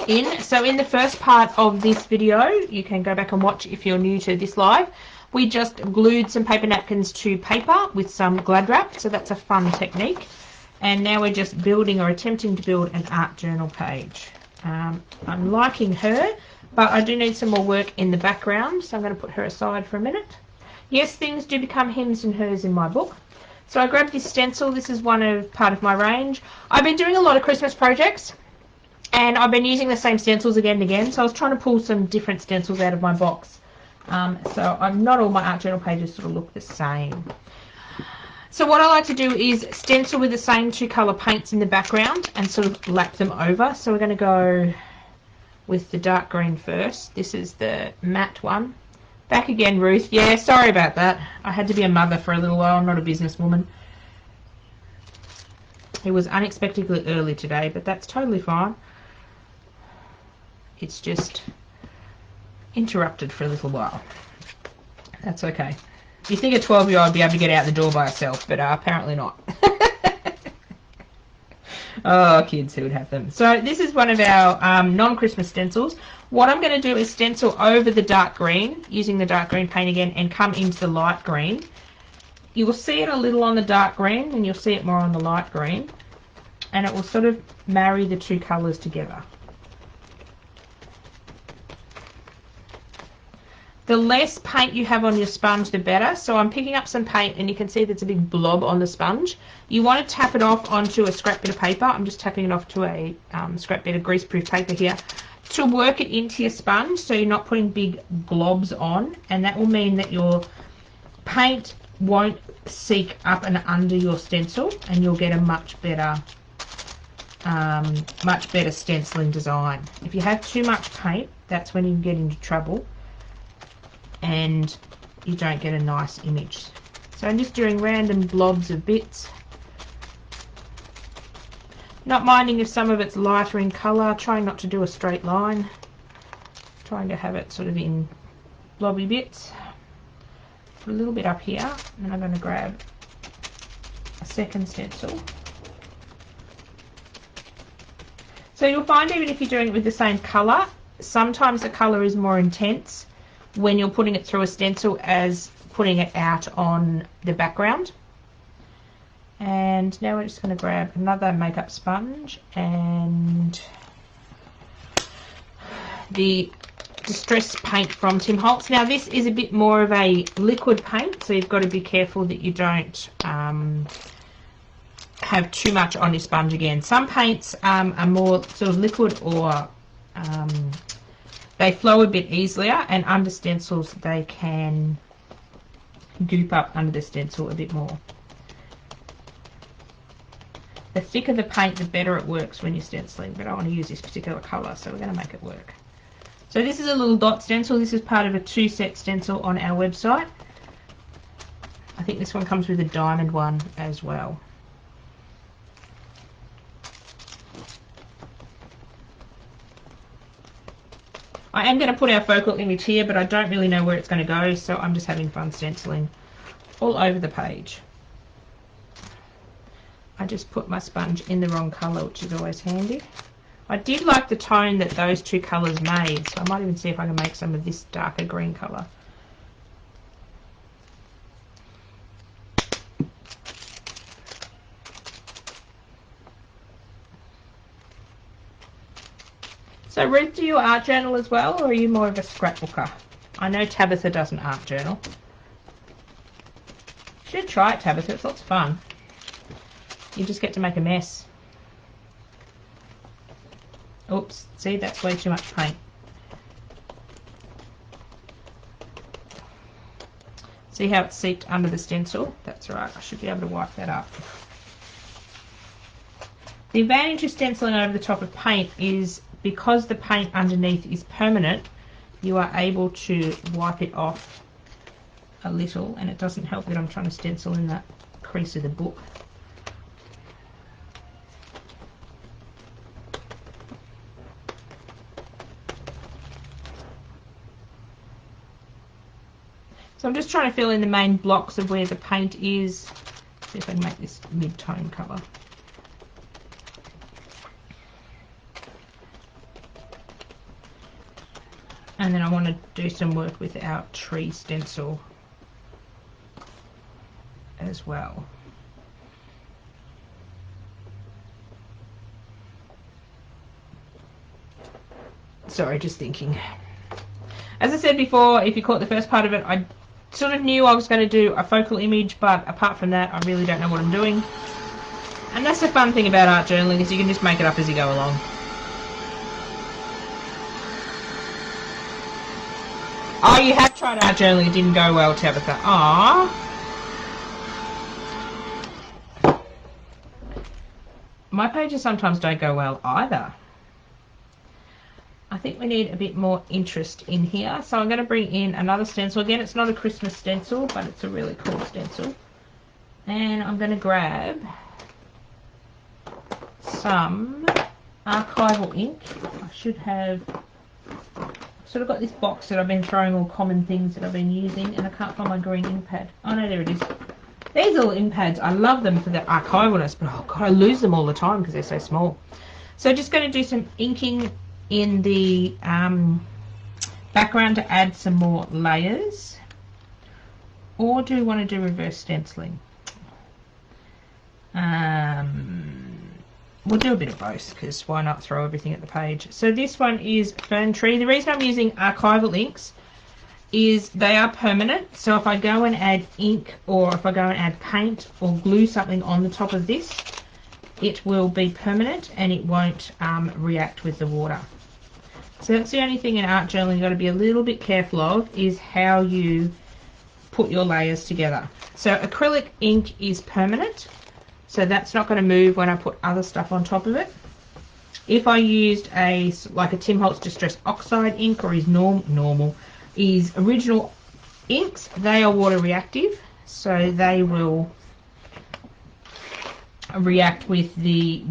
in. So in the first part of this video, you can go back and watch if you're new to this live, we just glued some paper napkins to paper with some Glad wrap, so that's a fun technique. And now we're just building or attempting to build an art journal page. I'm liking her, but I do need some more work in the background, so I'm going to put her aside for a minute. Yes, things do become hims and hers in my book. So I grabbed this stencil. This is part of my range. I've been doing a lot of Christmas projects and I've been using the same stencils again and again, so I was trying to pull some different stencils out of my box. So I'm not all my art journal pages sort of look the same. So what I like to do is stencil with the same 2 colour paints in the background and sort of lap them over. So we're going to go with the dark green first. This is the matte one. Back again, Ruth. Yeah, sorry about that. I had to be a mother for a little while. I'm not a businesswoman. It was unexpectedly early today, but that's totally fine. It's just interrupted for a little while. That's okay. You think a 12-year-old would be able to get out the door by herself, but apparently not. Oh, kids, who would have them? So this is one of our non-Christmas stencils. What I'm going to do is stencil over the dark green, using the dark green paint again, and come into the light green. You will see it a little on the dark green, and you'll see it more on the light green. And it will sort of marry the 2 colours together. The less paint you have on your sponge, the better. So I'm picking up some paint and you can see there's a big blob on the sponge. You want to tap it off onto a scrap bit of paper. I'm just tapping it off to a scrap bit of greaseproof paper here to work it into your sponge so you're not putting big globs on, and that will mean that your paint won't seep up and under your stencil and you'll get a much better stenciling design. If you have too much paint, that's when you get into trouble and you don't get a nice image. So I'm just doing random blobs of bits. Not minding if some of it's lighter in colour, trying not to do a straight line. Trying to have it sort of in blobby bits. Put a little bit up here, and then I'm going to grab a second stencil. So you'll find even if you're doing it with the same colour, sometimes the colour is more intense when you're putting it through a stencil as putting it out on the background. And now we're just going to grab another makeup sponge and the Distress paint from Tim Holtz. Now this is a bit more of a liquid paint, so you've got to be careful that you don't have too much on your sponge again. Some paints are more sort of liquid, or they flow a bit easier, and under stencils they can goop up under the stencil a bit more. The thicker the paint, the better it works when you're stenciling, but I want to use this particular colour, so we're going to make it work. So this is a little dot stencil. This is part of a 2-set stencil on our website. I think this one comes with a diamond one as well. I am going to put our focal image here, but I don't really know where it's going to go, so I'm just having fun stenciling all over the page. I just put my sponge in the wrong colour, which is always handy. I did like the tone that those two colours made, so I might even see if I can make some of this darker green colour. So Ruth, do you art journal as well, or are you more of a scrapbooker? I know Tabitha doesn't art journal. You should try it, Tabitha, it's lots of fun. You just get to make a mess. Oops, see, that's way too much paint. See how it's seeped under the stencil? That's right, I should be able to wipe that up. The advantage of stenciling over the top of paint is because the paint underneath is permanent, you are able to wipe it off a little, and it doesn't help that I'm trying to stencil in that crease of the book. So I'm just trying to fill in the main blocks of where the paint is. See if I can make this mid-tone colour. And then I want to do some work with our tree stencil as well. Sorry, just thinking. As I said before, if you caught the first part of it, I sort of knew I was going to do a focal image, but apart from that, I really don't know what I'm doing. And that's the fun thing about art journaling, is you can just make it up as you go along. Oh, you have tried art journaling, it didn't go well, Tabitha. Aww. My pages sometimes don't go well either. I think we need a bit more interest in here. So I'm going to bring in another stencil. Again, it's not a Christmas stencil, but it's a really cool stencil. And I'm going to grab some archival ink. I should have sort of got this box that I've been throwing all common things that I've been using, and I can't find my green ink pad. Oh no, there it is. These little ink pads, I love them for the archivalness, but oh god, I lose them all the time because they're so small. So just going to do some inking in the background to add some more layers. Or do we want to do reverse stenciling? We'll do a bit of both, because why not throw everything at the page. So this one is Fern Tree. The reason I'm using archival inks is they are permanent. So if I go and add ink, or if I go and add paint or glue something on the top of this, it will be permanent and it won't react with the water. So that's the only thing in art journaling you've got to be a little bit careful of, is how you put your layers together. So acrylic ink is permanent, so that's not going to move when I put other stuff on top of it. If I used like a Tim Holtz Distress Oxide ink, or his original inks, they are water reactive, so they will react with the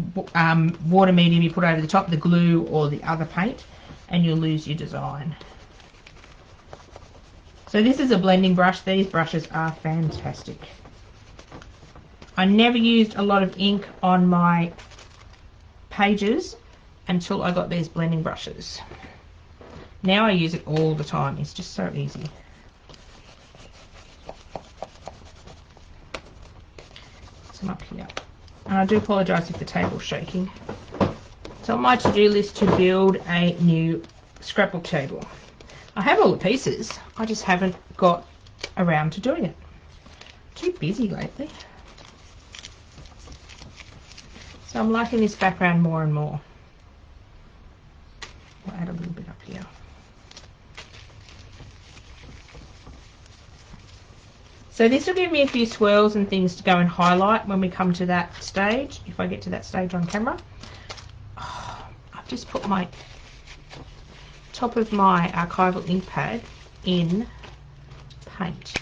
water medium you put over the top, the glue or the other paint, and you'll lose your design. So this is a blending brush. These brushes are fantastic. I never used a lot of ink on my pages until I got these blending brushes. Now I use it all the time. It's just so easy. Some up here. And I do apologise if the table's shaking. It's on my to-do list to build a new scrapbook table. I have all the pieces, I just haven't got around to doing it. Too busy lately. So I'm liking this background more and more. I'll add a little bit up here. So this will give me a few swirls and things to go and highlight when we come to that stage, if I get to that stage on camera. Oh, I've just put my top of my archival ink pad in paint.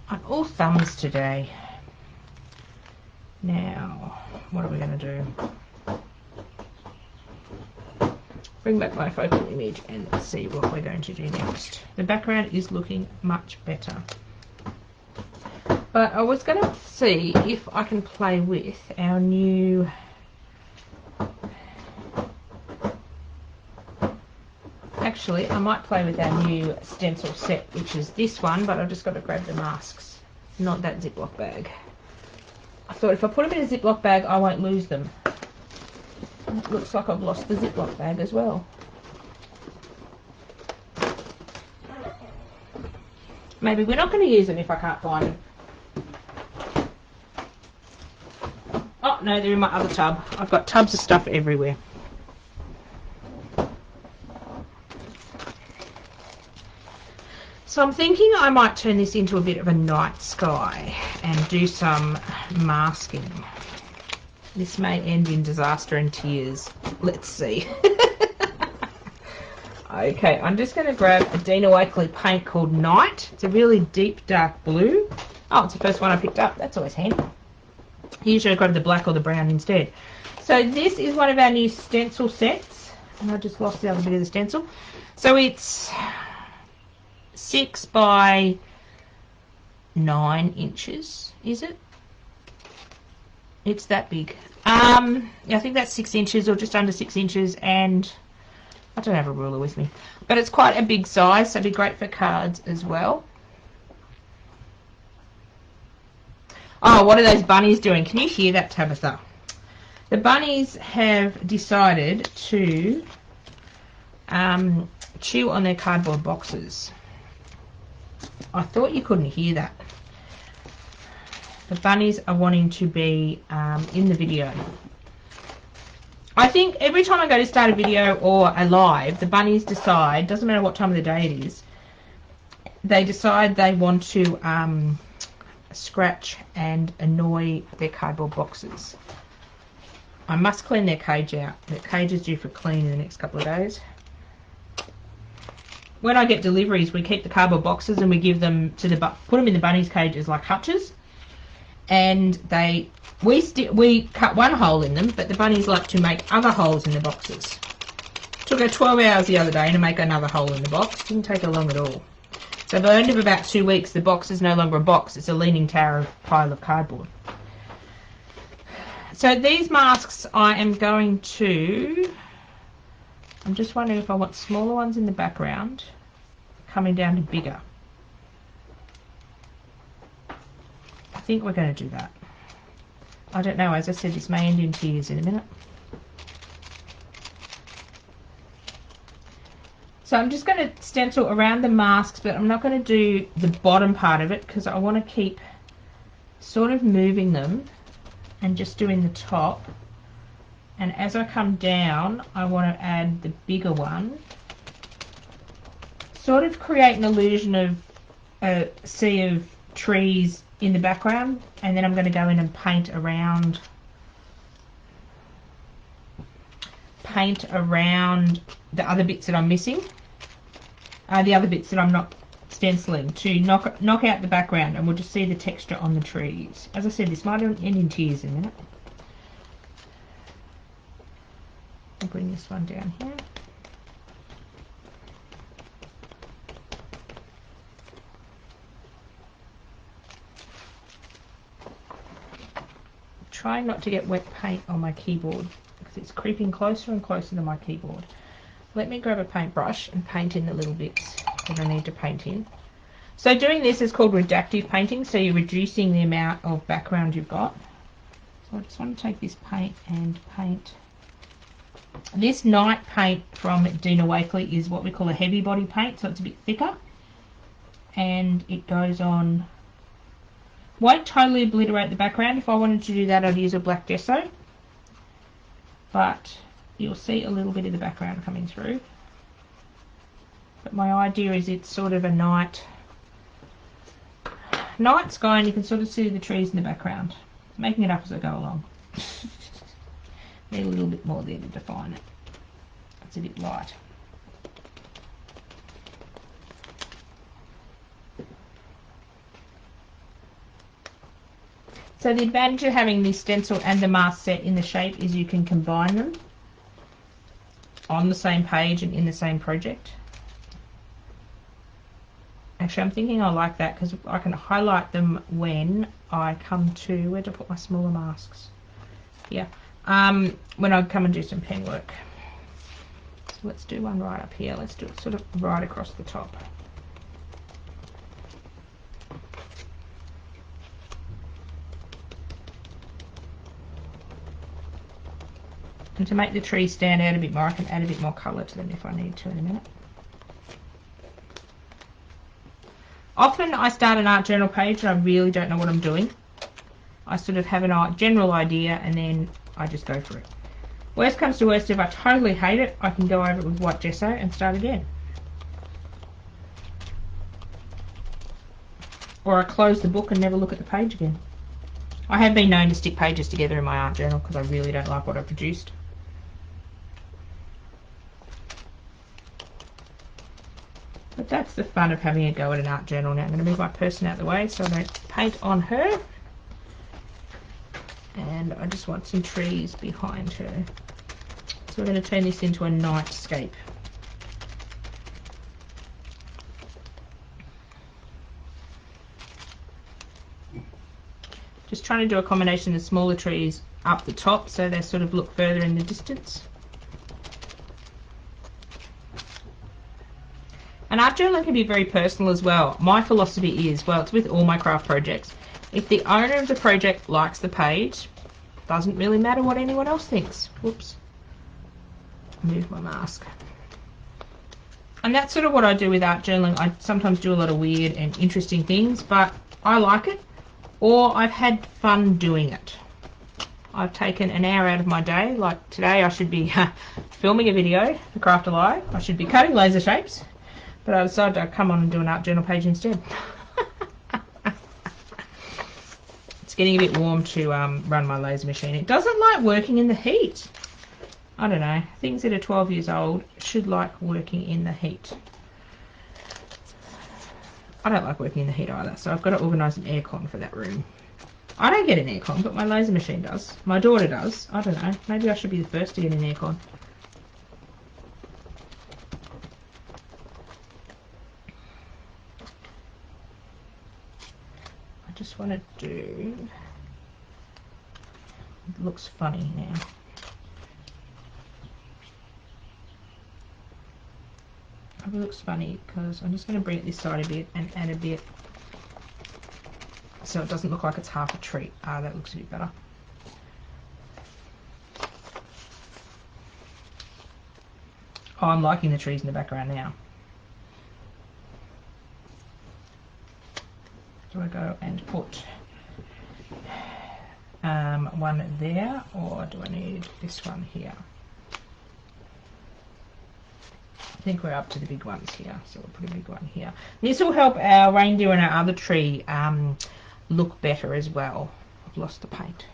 I'm all thumbs today. Now, what are we going to do? Bring back my focal image and see what we're going to do next. The background is looking much better. But I was going to see if I can play with our new actually, I might play with our new stencil set, which is this one, but I've just got to grab the masks, not that Ziploc bag. I thought if I put them in a Ziploc bag, I won't lose them. It looks like I've lost the Ziploc bag as well. Maybe we're not going to use them if I can't find them. Oh, no, they're in my other tub. I've got tubs of stuff everywhere. So I'm thinking I might turn this into a bit of a night sky and do some masking. This may end in disaster and tears. Let's see. Okay, I'm just going to grab a Dina Wakley paint called Night. It's a really deep dark blue. Oh, it's the first one I picked up. That's always handy. Usually I grab the black or the brown instead. So this is one of our new stencil sets. And I just lost the other bit of the stencil. So it's 6 by 9 inches, is it? It's that big. I think that's 6 inches or just under 6 inches, and I don't have a ruler with me, but it's quite a big size, so it'd be great for cards as well. Oh, what are those bunnies doing? Can you hear that, Tabitha? The bunnies have decided to chew on their cardboard boxes. I thought you couldn't hear that. The bunnies are wanting to be in the video. I think every time I go to start a video or a live, the bunnies decide, doesn't matter what time of the day it is, they decide they want to scratch and annoy their cardboard boxes. I must clean their cage out. Their cage is due for clean in the next couple of days. When I get deliveries, we keep the cardboard boxes and we give them to the put them in the bunnies' cages like hutches, and we cut one hole in them, but the bunnies like to make other holes in the boxes. Took her 12 hours the other day to make another hole in the box. Didn't take her long at all. So by the end of about 2 weeks, the box is no longer a box; it's a leaning tower of pile of cardboard. So these masks, I am going to. I'm just wondering if I want smaller ones in the background, coming down to bigger. I think we're going to do that. I don't know, as I said, this may end in tears in a minute. So I'm just going to stencil around the masks, but I'm not going to do the bottom part of it because I want to keep sort of moving them and just doing the top. And as I come down, I want to add the bigger one. Sort of create an illusion of a sea of trees in the background. And then I'm going to go in and paint around the other bits that I'm missing. The other bits that I'm not stenciling to knock out the background, and we'll just see the texture on the trees. As I said, this might end in tears in a minute. I'll bring this one down here. Trying not to get wet paint on my keyboard because it's creeping closer and closer to my keyboard. Let me grab a paintbrush and paint in the little bits that I need to paint in. So doing this is called reductive painting, so you're reducing the amount of background you've got. So I just want to take this paint and paint. This night paint from Dina Wakley is what we call a heavy body paint, so it's a bit thicker. And it goes on, won't totally obliterate the background. If I wanted to do that, I'd use a black gesso. But you'll see a little bit of the background coming through. But my idea is it's sort of a night sky, and you can sort of see the trees in the background. Making it up as I go along. Need a little bit more there to define it. It's a bit light. So the advantage of having the stencil and the mask set in the shape is you can combine them on the same page and in the same project. Actually, I'm thinking I like that because I can highlight them when I come to, where to put my smaller masks? Yeah, when I come and do some pen work. So let's do one right up here. Let's do it sort of right across the top. And to make the trees stand out a bit more, I can add a bit more colour to them if I need to in a minute. Often I start an art journal page and I really don't know what I'm doing. I sort of have a general idea and then I just go for it. Worst comes to worst, if I totally hate it, I can go over it with white gesso and start again. Or I close the book and never look at the page again. I have been known to stick pages together in my art journal because I really don't like what I've produced. But that's the fun of having a go at an art journal. Now I'm going to move my person out of the way so I don't paint on her. And I just want some trees behind her. So we're going to turn this into a nightscape. Just trying to do a combination of smaller trees up the top so they sort of look further in the distance. And art journaling can be very personal as well. My philosophy is, well, it's with all my craft projects, if the owner of the project likes the page, doesn't really matter what anyone else thinks. Whoops. Move my mask. And that's sort of what I do with art journaling. I sometimes do a lot of weird and interesting things, but I like it, or I've had fun doing it. I've taken an hour out of my day, like today I should be filming a video for Craft Alive. I should be cutting laser shapes. But I decided to come on and do an art journal page instead. It's getting a bit warm to run my laser machine. It doesn't like working in the heat. I don't know. Things that are 12 years old should like working in the heat. I don't like working in the heat either, so I've got to organise an aircon for that room. I don't get an aircon, but my laser machine does. My daughter does. I don't know. Maybe I should be the first to get an aircon. I just want to do, it looks funny now. It looks funny because I'm just going to bring it this side a bit and add a bit so it doesn't look like it's half a tree. Ah, that looks a bit better. Oh, I'm liking the trees in the background now. Do I go and put one there, or do I need this one here? I think we're up to the big ones here, so we'll put a big one here. This will help our reindeer and our other tree look better as well. I've lost the paint.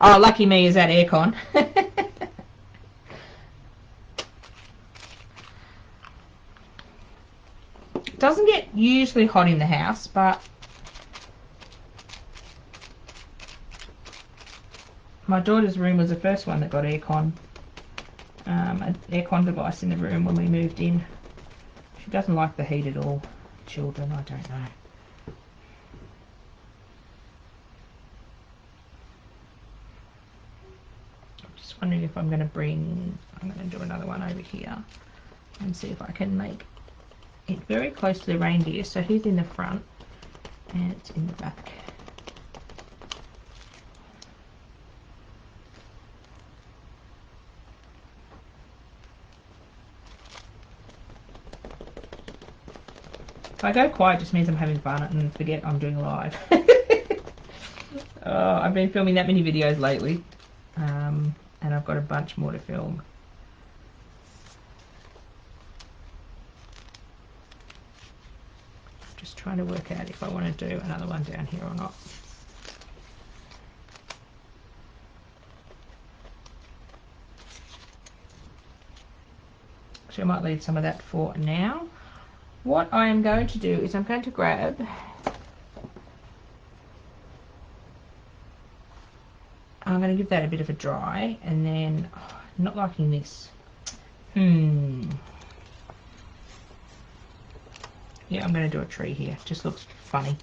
Oh, lucky me, is that aircon. doesn't get usually hot in the house, but my daughter's room was the first one that got aircon. An aircon device in the room when we moved in. She doesn't like the heat at all. Children, I don't know. I'm just wondering if I'm going to do another one over here and see if I can make it very close to the reindeer. So he's in the front and it's in the back. If I go quiet, it just means I'm having fun and forget I'm doing live. I've been filming that many videos lately, and I've got a bunch more to film. I'm just trying to work out if I want to do another one down here or not. So I might leave some of that for now. What I am going to do is I'm going to grab I'm going to give that a bit of a dry, and then not liking this. Yeah, I'm going to do a tree here. It just looks funny.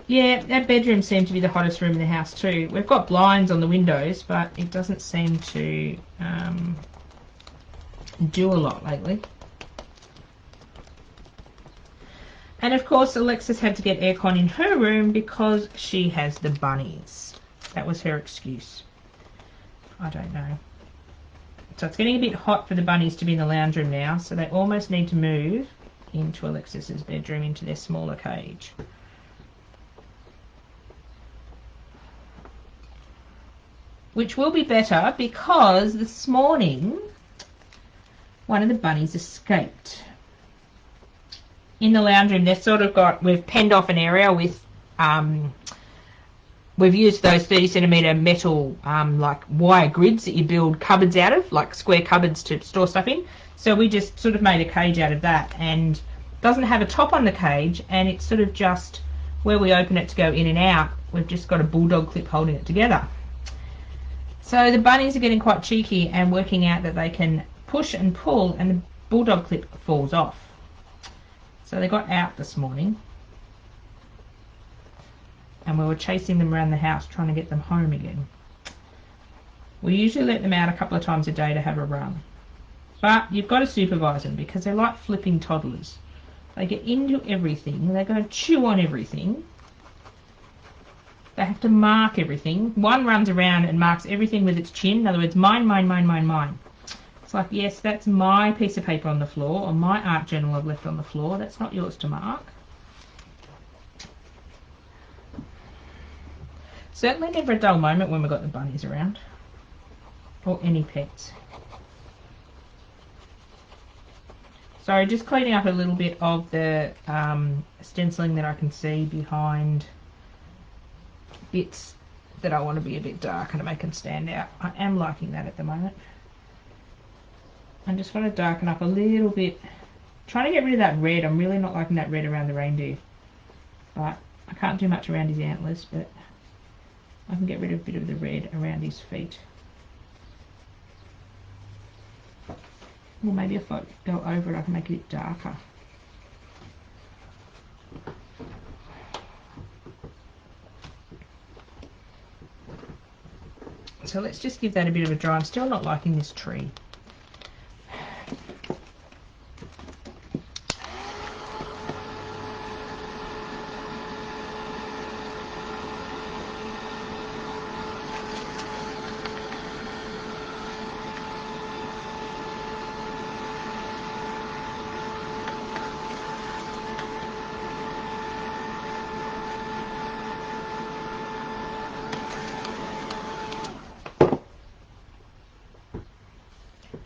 Yeah, that bedroom seemed to be the hottest room in the house too. We've got blinds on the windows, but it doesn't seem to do a lot lately. And of course, Alexis had to get aircon in her room because she has the bunnies. That was her excuse. I don't know. So it's getting a bit hot for the bunnies to be in the lounge room now, so they almost need to move into Alexis's bedroom, into their smaller cage. Which will be better because this morning one of the bunnies escaped. In the lounge room, we've penned off an area with, we've used those 30cm metal like wire grids that you build cupboards out of, like square cupboards to store stuff in. So we just sort of made a cage out of that, and it doesn't have a top on the cage, and it's sort of just where we open it to go in and out, we've just got a bulldog clip holding it together. So the bunnies are getting quite cheeky and working out that they can push and pull and the bulldog clip falls off. So they got out this morning and we were chasing them around the house trying to get them home again. We usually let them out a couple of times a day to have a run. But you've got to supervise them because they're like flipping toddlers. They get into everything. They're going to chew on everything. They have to mark everything. One runs around and marks everything with its chin. In other words, mine, mine, mine, mine, mine. It's like, yes, that's my piece of paper on the floor, or my art journal I've left on the floor. That's not yours to mark. Certainly never a dull moment when we've got the bunnies around. Or any pets. So just cleaning up a little bit of the stenciling that I can see behind bits that I want to be a bit darker to make them stand out. I am liking that at the moment. I'm just going to darken up a little bit, trying to get rid of that red. I'm really not liking that red around the reindeer, but I can't do much around his antlers, but I can get rid of a bit of the red around his feet. Or maybe if I go over it I can make it a bit darker. So let's just give that a bit of a dry. I'm still not liking this tree.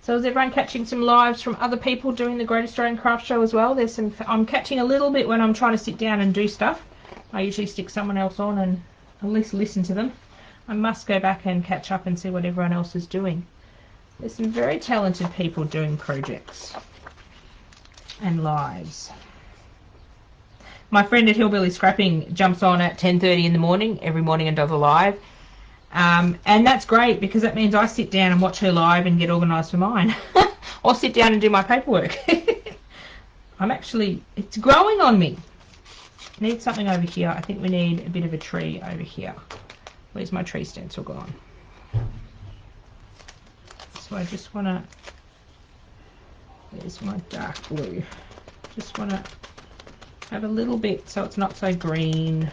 So is everyone catching some lives from other people doing the Great Australian Craft Show as well? There's some. I'm catching a little bit when I'm trying to sit down and do stuff, I usually stick someone else on and at least listen to them. I must go back and catch up and see what everyone else is doing. There's some very talented people doing projects and lives. My friend at Hillbilly Scrapping jumps on at 10:30 in the morning every morning and does a live. And that's great because that means I sit down and watch her live and get organised for mine. Or sit down and do my paperwork. It's growing on me. Need something over here. I think we need a bit of a tree over here. Where's my tree stencil gone? So I just want to, there's my dark blue. Just want to have a little bit so it's not so green.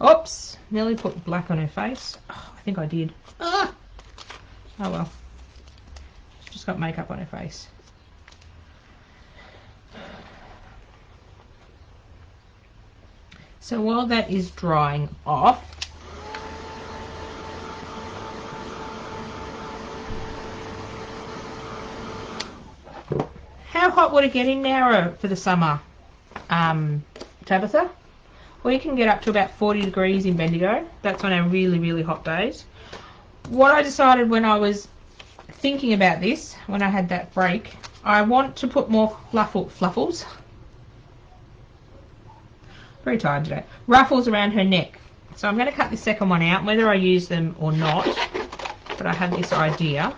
Oops, nearly put black on her face. Oh, I think I did. Ah! Oh well. She's just got makeup on her face. So while that is drying off, how hot would it get in now for the summer, Tabitha? Well, you can get up to about 40 degrees in Bendigo. That's on our really, really hot days. What I decided when I was thinking about this, when I had that break, I want to put more fluffles. Very tired today. Ruffles around her neck. So I'm going to cut the second one out, whether I use them or not. But I had this idea.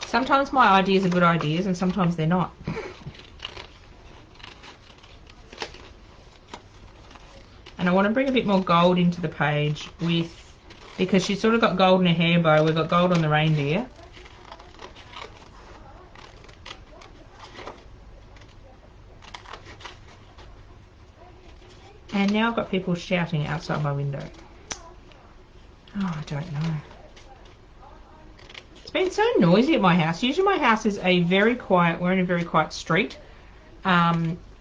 Sometimes my ideas are good ideas and sometimes they're not. And I want to bring a bit more gold into the page because she's sort of got gold in her hair bow. We've got gold on the reindeer. And now I've got people shouting outside my window. Oh, I don't know. It's been so noisy at my house. Usually my house is we're in a very quiet street.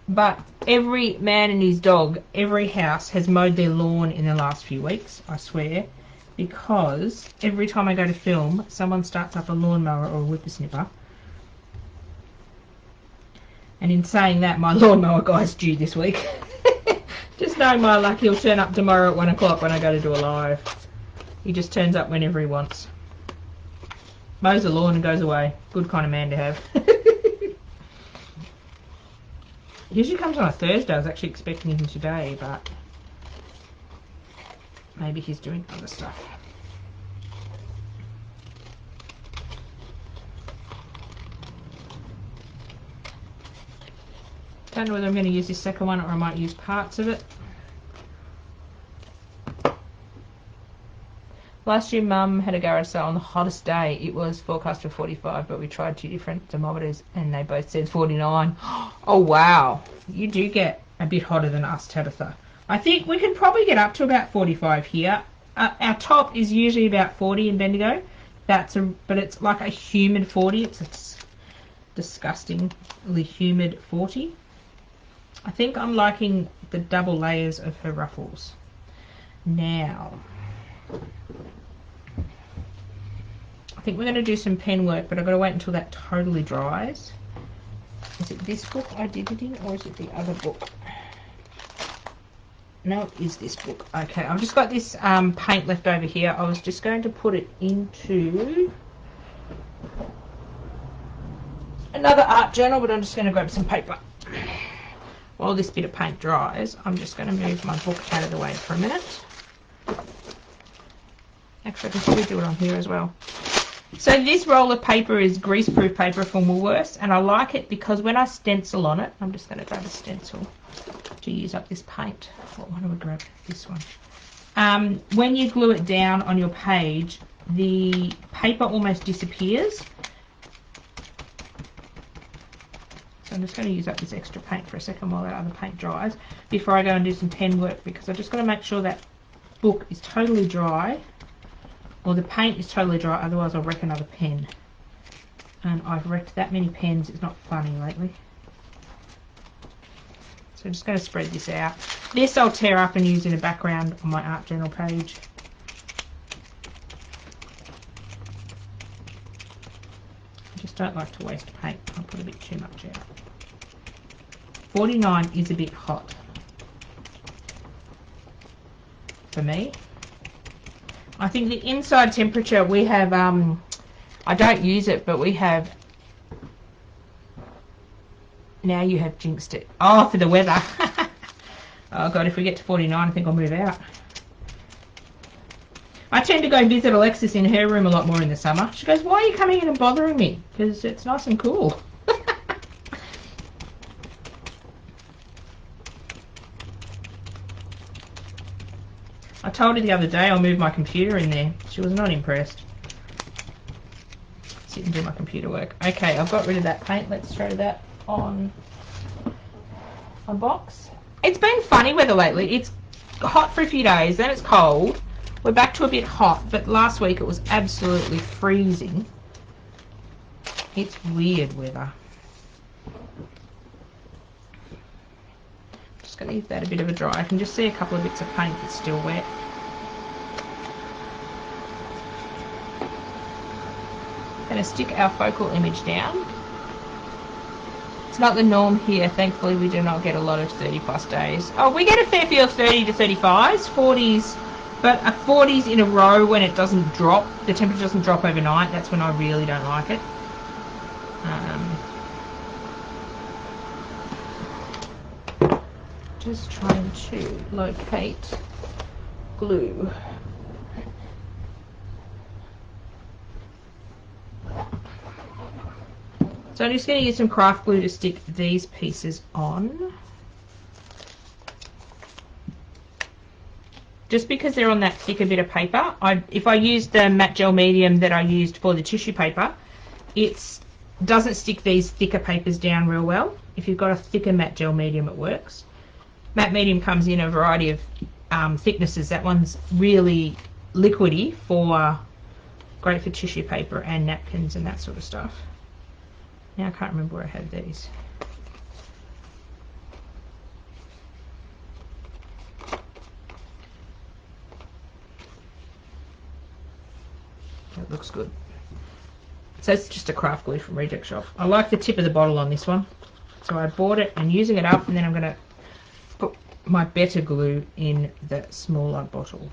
But every man and his dog, every house has mowed their lawn in the last few weeks, I swear. Because every time I go to film, someone starts up a lawnmower or a whippersnipper. And in saying that, my lawnmower guy's due this week. Just knowing my luck, he'll turn up tomorrow at 1 o'clock when I go to do a live. He just turns up whenever he wants. Mows the lawn and goes away. Good kind of man to have. Usually comes on a Thursday. I was actually expecting him today, but maybe he's doing other stuff. Don't know whether I'm going to use this second one or I might use parts of it. Last year Mum had a garage sale on the hottest day. It was forecast for 45, but we tried 2 different thermometers and they both said 49. Oh wow, you do get a bit hotter than us, Tabitha. I think we can probably get up to about 45 here. Our top is usually about 40 in Bendigo. But it's like a humid 40. It's a disgustingly humid 40. I think I'm liking the double layers of her ruffles. Now, I think we're going to do some pen work, but I've got to wait until that totally dries. Is it this book I did it in, or is it the other book? No, it is this book. Okay, I've just got this paint left over here. I was just going to put it into another art journal, but I'm just going to grab some paper. While this bit of paint dries, I'm just going to move my book out of the way for a minute. Actually, I can probably do it on here as well. So this roll of paper is greaseproof paper from Woolworths, and I like it because when I stencil on it, I'm just going to grab a stencil to use up this paint. What one do we grab? This one. When you glue it down on your page, the paper almost disappears. So I'm just going to use up this extra paint for a second while that other paint dries before I go and do some pen work, because I've just got to make sure that book is totally dry, or the paint is totally dry, otherwise I'll wreck another pen. And I've wrecked that many pens, it's not funny lately. So I'm just going to spread this out. This I'll tear up and use in a background on my art journal page. I just don't like to waste paint. I'll put a bit too much out. 49 is a bit hot for me. I think the inside temperature we have, I don't use it, but we have, now you have jinxed it. Oh, for the weather. Oh God, if we get to 49, I think I'll move out. I tend to go visit Alexis in her room a lot more in the summer. She goes, why are you coming in and bothering me? Because it's nice and cool. I told her the other day I'll move my computer in there. She was not impressed. Sit and do my computer work. Okay, I've got rid of that paint. Let's throw that on a box. It's been funny weather lately. It's hot for a few days, then it's cold. We're back to a bit hot, but last week it was absolutely freezing. It's weird weather. Just going to give that a bit of a dry. I can just see a couple of bits of paint that's still wet. Going to stick our focal image down. It's not the norm here. Thankfully, we do not get a lot of 30+ days. Oh, we get a fair few of 30 to 35s, 40s, but a 40s in a row when it doesn't drop, the temperature doesn't drop overnight. That's when I really don't like it. Just trying to locate glue. So I'm just going to use some craft glue to stick these pieces on. Just because they're on that thicker bit of paper, if I use the matte gel medium that I used for the tissue paper, it doesn't stick these thicker papers down real well. If you've got a thicker matte gel medium, it works. Matte medium comes in a variety of thicknesses. That one's really liquidy, great for tissue paper and napkins and that sort of stuff. Now I can't remember where I had these. That looks good. So it's just a craft glue from Reject Shop. I like the tip of the bottle on this one. So I bought it and using it up, and then I'm going to put my better glue in the smaller bottle.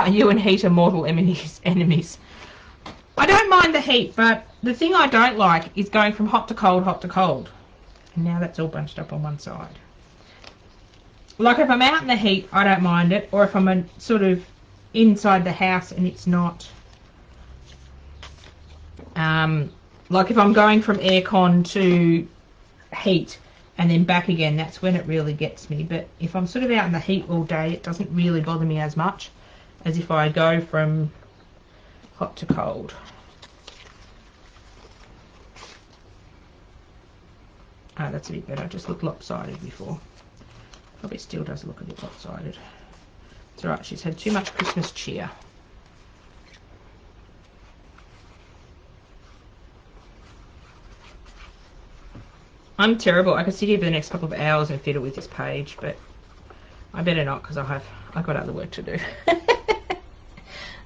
You and heat are mortal enemies. I don't mind the heat, but the thing I don't like is going from hot to cold, hot to cold. And now that's all bunched up on one side. Like if I'm out in the heat, I don't mind it. Or if I'm sort of inside the house and it's not... like if I'm going from aircon to heat and then back again, that's when it really gets me. But if I'm sort of out in the heat all day, it doesn't really bother me as much as if I go from hot to cold. Ah, that's a bit better. I just looked lopsided before. Probably still does look a bit lopsided. It's alright, she's had too much Christmas cheer. I'm terrible. I could sit here for the next couple of hours and fiddle with this page, but I better not because I've got other work to do.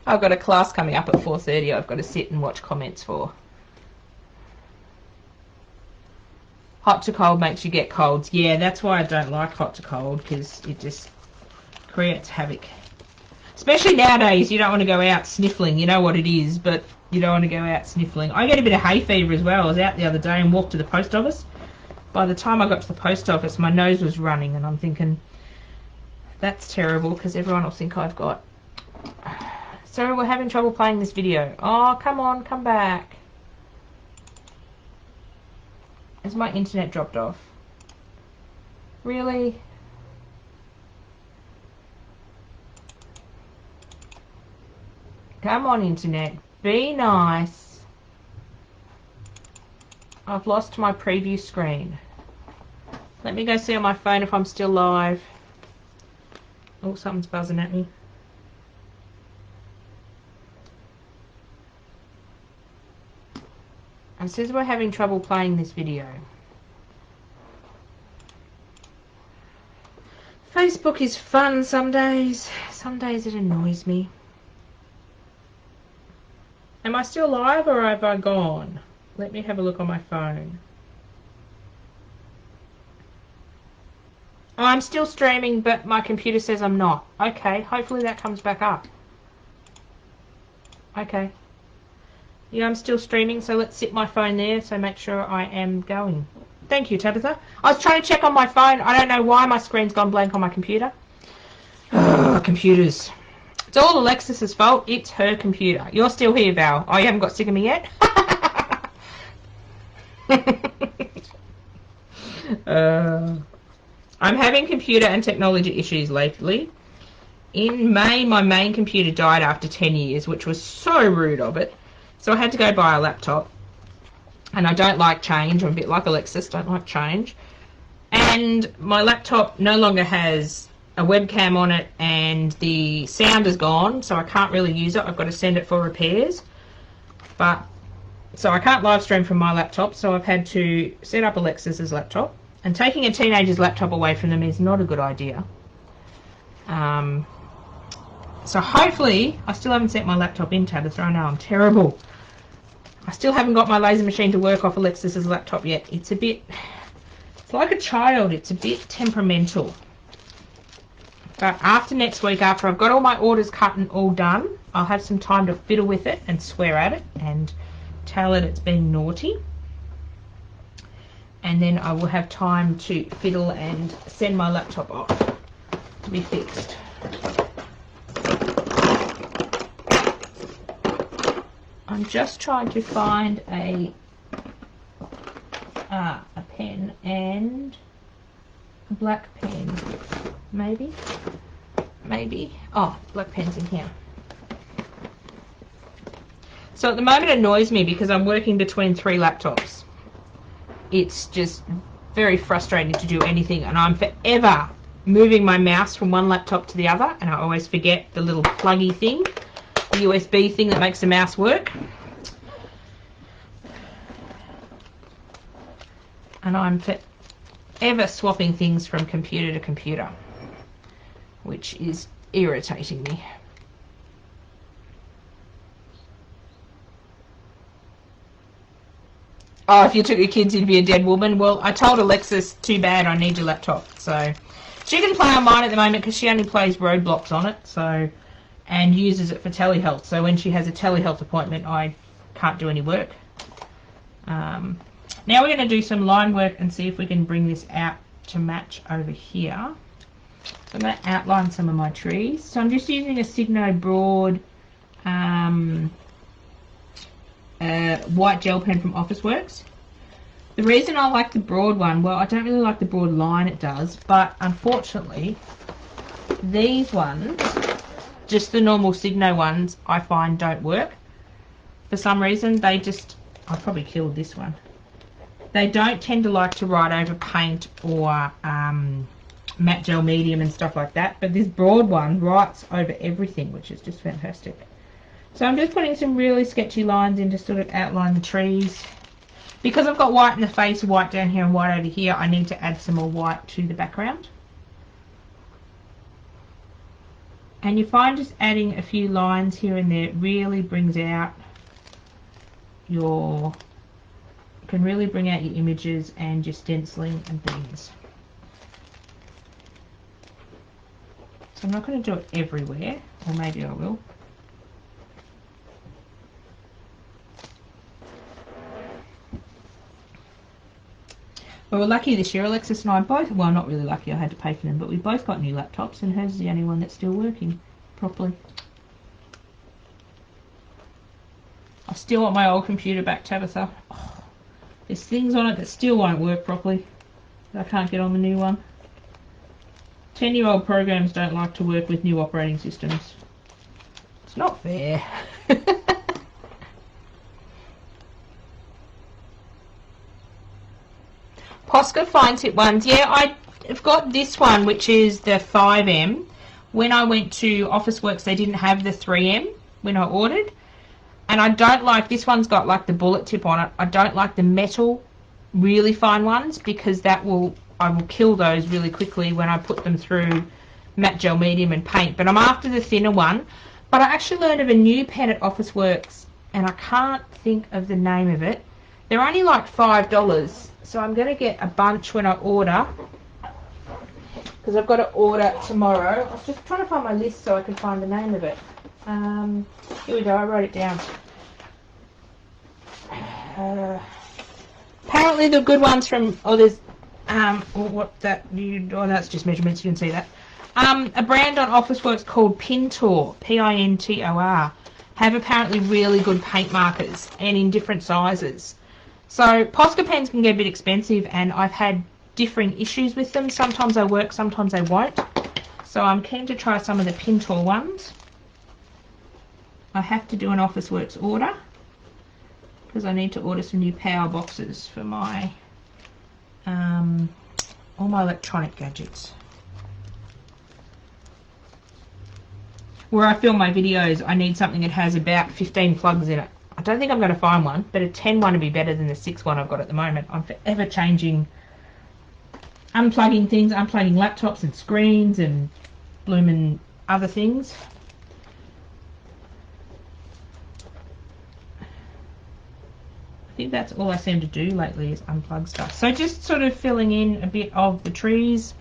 I've got a class coming up at 4:30 I've got to sit and watch comments for. Hot to cold makes you get colds. Yeah, that's why I don't like hot to cold, because it just creates havoc. Especially nowadays, you don't want to go out sniffling. You know what it is, but you don't want to go out sniffling. I get a bit of hay fever as well. I was out the other day and walked to the post office. By the time I got to the post office, my nose was running, and I'm thinking, that's terrible, because everyone will think I've got... So we're having trouble playing this video. Oh, come on, come back. Has my internet dropped off? Really? Come on, internet. Be nice. I've lost my preview screen. Let me go see on my phone if I'm still live. Oh, something's buzzing at me. It says we're having trouble playing this video. Facebook is fun some days. Some days it annoys me. Am I still live or have I gone? Let me have a look on my phone. Oh, I'm still streaming, but my computer says I'm not. Okay, hopefully that comes back up. Okay. Yeah, I'm still streaming, so let's sit my phone there, so make sure I am going. Thank you, Tabitha. I was trying to check on my phone. I don't know why my screen's gone blank on my computer. Ugh, computers. It's all Alexis's fault. It's her computer. You're still here, Val. Oh, you haven't got sick of me yet? I'm having computer and technology issues lately. In May, my main computer died after 10 years, which was so rude of it. So I had to go buy a laptop. And I don't like change. I'm a bit like Alexis, don't like change. And my laptop no longer has a webcam on it, and the sound is gone, so I can't really use it. I've got to send it for repairs. So I can't live stream from my laptop, so I've had to set up Alexis's laptop. And taking a teenager's laptop away from them is not a good idea. So hopefully, I still haven't set my laptop in, Tabitha. I know I'm terrible. I still haven't got my laser machine to work off Alexis's laptop yet. It's like a child. It's a bit temperamental. But after next week, after I've got all my orders cut and all done, I'll have some time to fiddle with it and swear at it and tell it it's been naughty. And then I will have time to fiddle and send my laptop off to be fixed. I'm just trying to find a pen and a black pen. Maybe. Oh, black pen's in here. So at the moment it annoys me because I'm working between 3 laptops. It's just very frustrating to do anything, and I'm forever moving my mouse from one laptop to the other, and I always forget the little pluggy thing, the USB thing that makes the mouse work. And I'm forever swapping things from computer to computer, which is irritating me. Oh, if you took your kids, you'd be a dead woman. Well, I told Alexis, too bad, I need your laptop. So she can play on mine at the moment because she only plays Roadblocks on it, so, and uses it for telehealth. So when she has a telehealth appointment, I can't do any work. Now we're going to do some line work and see if we can bring this out to match over here. So I'm going to outline some of my trees. So I'm just using a Signo Broad white gel pen from Officeworks. The reason I like the broad one, well, I don't really like the broad line it does, but unfortunately these ones, just the normal Signo ones, I find don't work. For some reason they just, I probably killed this one. They don't tend to like to write over paint or matte gel medium and stuff like that, but this broad one writes over everything, which is just fantastic. So I'm just putting some really sketchy lines in to sort of outline the trees. Because I've got white in the face, white down here and white over here, I need to add some more white to the background. And you find just adding a few lines here and there really brings out your, can really bring out your images and your stenciling and things. So I'm not going to do it everywhere, or maybe I will. But we're lucky this year, Alexis and I both, well, not really lucky, I had to pay for them, but we both got new laptops, and hers is the only one that's still working properly. I still want my old computer back, Tabitha. Oh, there's things on it that still won't work properly that I can't get on the new one. 10-year-old programs don't like to work with new operating systems. It's not fair. Posca fine tip ones. Yeah, I've got this one, which is the 5M. When I went to Officeworks, they didn't have the 3M when I ordered. And I don't like, this one's got like the bullet tip on it. I don't like the metal, really fine ones, because I will kill those really quickly when I put them through matte gel medium and paint. But I'm after the thinner one. But I actually learned of a new pen at Officeworks and I can't think of the name of it. They're only like $5, so I'm going to get a bunch when I order, because I've got to order tomorrow. I was just trying to find my list so I can find the name of it. Here we go, I wrote it down. Apparently the good ones from, there's, that's just measurements, you can see that. A brand on Officeworks called Pintor, Pintor, have apparently really good paint markers and in different sizes. So Posca pens can get a bit expensive, and I've had differing issues with them. Sometimes they work, sometimes they won't. So I'm keen to try some of the Pintor ones. I have to do an Officeworks order because I need to order some new power boxes for my all my electronic gadgets. Where I film my videos, I need something that has about 15 plugs in it. I don't think I'm going to find one, but a 10 one would be better than the 6 one I've got at the moment. I'm forever changing, unplugging things, unplugging laptops and screens and blooming other things. I think that's all I seem to do lately is unplug stuff. So just sort of filling in a bit of the trees.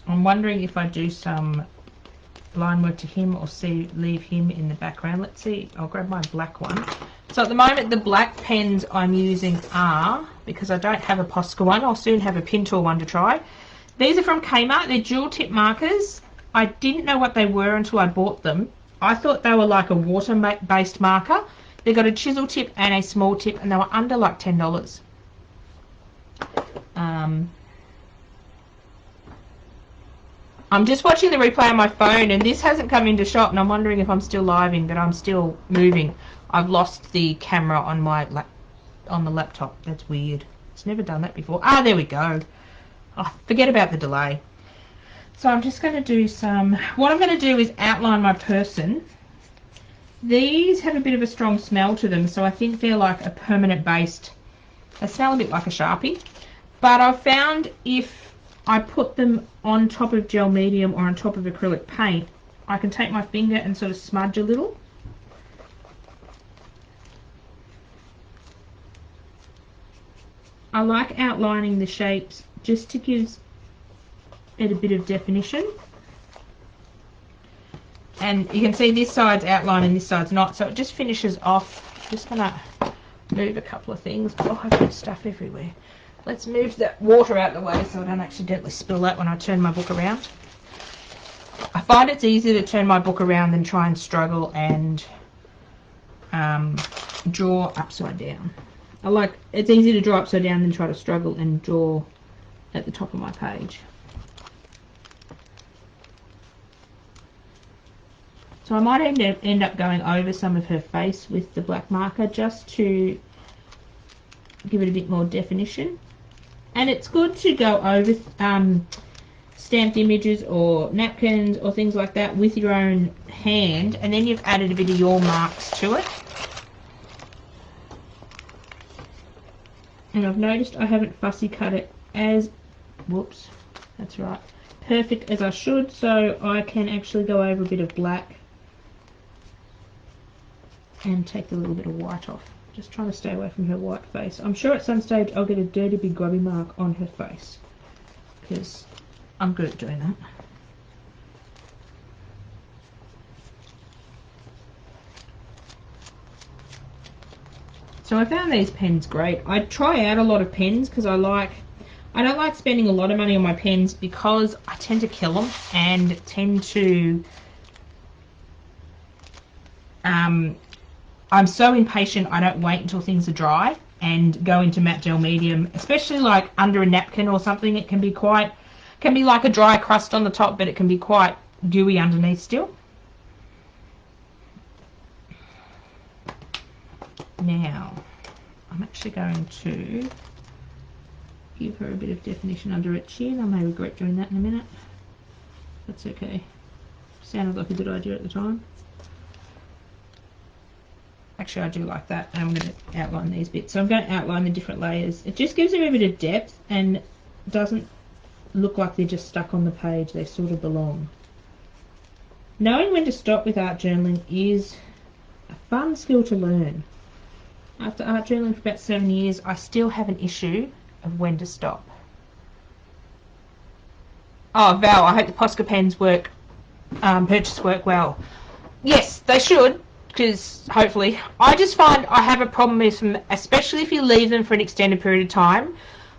I'm wondering if I do some line work to him or leave him in the background. Let's see, I'll grab my black one. So at the moment the black pens I'm using are, because I don't have a Posca one, I'll soon have a Pintor one to try. These are from Kmart, they're dual tip markers. I didn't know what they were until I bought them. I thought they were like a water-based marker. They got a chisel tip and a small tip, and they were under like $10. I'm just watching the replay on my phone, and this hasn't come into shot, and I'm wondering if I'm still living, but I'm still moving. I've lost the camera on my on the laptop. That's weird. It's never done that before. Ah, there we go. Oh, forget about the delay. So I'm just going to do some, what I'm going to do is outline my person. These have a bit of a strong smell to them, so I think they're like a permanent based, they smell a bit like a Sharpie. But I've found if I put them on top of gel medium or on top of acrylic paint, I can take my finger and sort of smudge a little. I like outlining the shapes just to give it a bit of definition. And you can see this side's outline and this side's not, so it just finishes off. I'm just going to move a couple of things. Oh, I've got stuff everywhere. Let's move that water out of the way so I don't accidentally spill that when I turn my book around. I find it's easier to turn my book around than try and struggle and draw upside down. It's easier to draw upside down than try to struggle and draw at the top of my page. So I might end up going over some of her face with the black marker just to give it a bit more definition. And it's good to go over stamped images or napkins or things like that with your own hand, and then you've added a bit of your marks to it. And I've noticed I haven't fussy cut it as, whoops, that's right, perfect as I should, so I can actually go over a bit of black and take a little bit of white off. Just trying to stay away from her white face. I'm sure at some stage I'll get a dirty big grubby mark on her face, because I'm good at doing that. So I found these pens great. I try out a lot of pens because I don't like spending a lot of money on my pens because I tend to kill them and tend to I'm so impatient I don't wait until things are dry and go into matte gel medium, especially like under a napkin or something. It can be like a dry crust on the top, but it can be quite gooey underneath still. Now I'm actually going to give her a bit of definition under her chin. I may regret doing that in a minute. That's okay. Sounded like a good idea at the time. Actually, I do like that, and I'm going to outline these bits. So I'm going to outline the different layers. It just gives them a bit of depth and doesn't look like they're just stuck on the page. They sort of belong. Knowing when to stop with art journaling is a fun skill to learn. After art journaling for about 7 years, I still have an issue of when to stop. Oh, Val, I hope the Posca pens work, purchase work well. Yes, they should, because hopefully. I just find I have a problem with them, especially if you leave them for an extended period of time.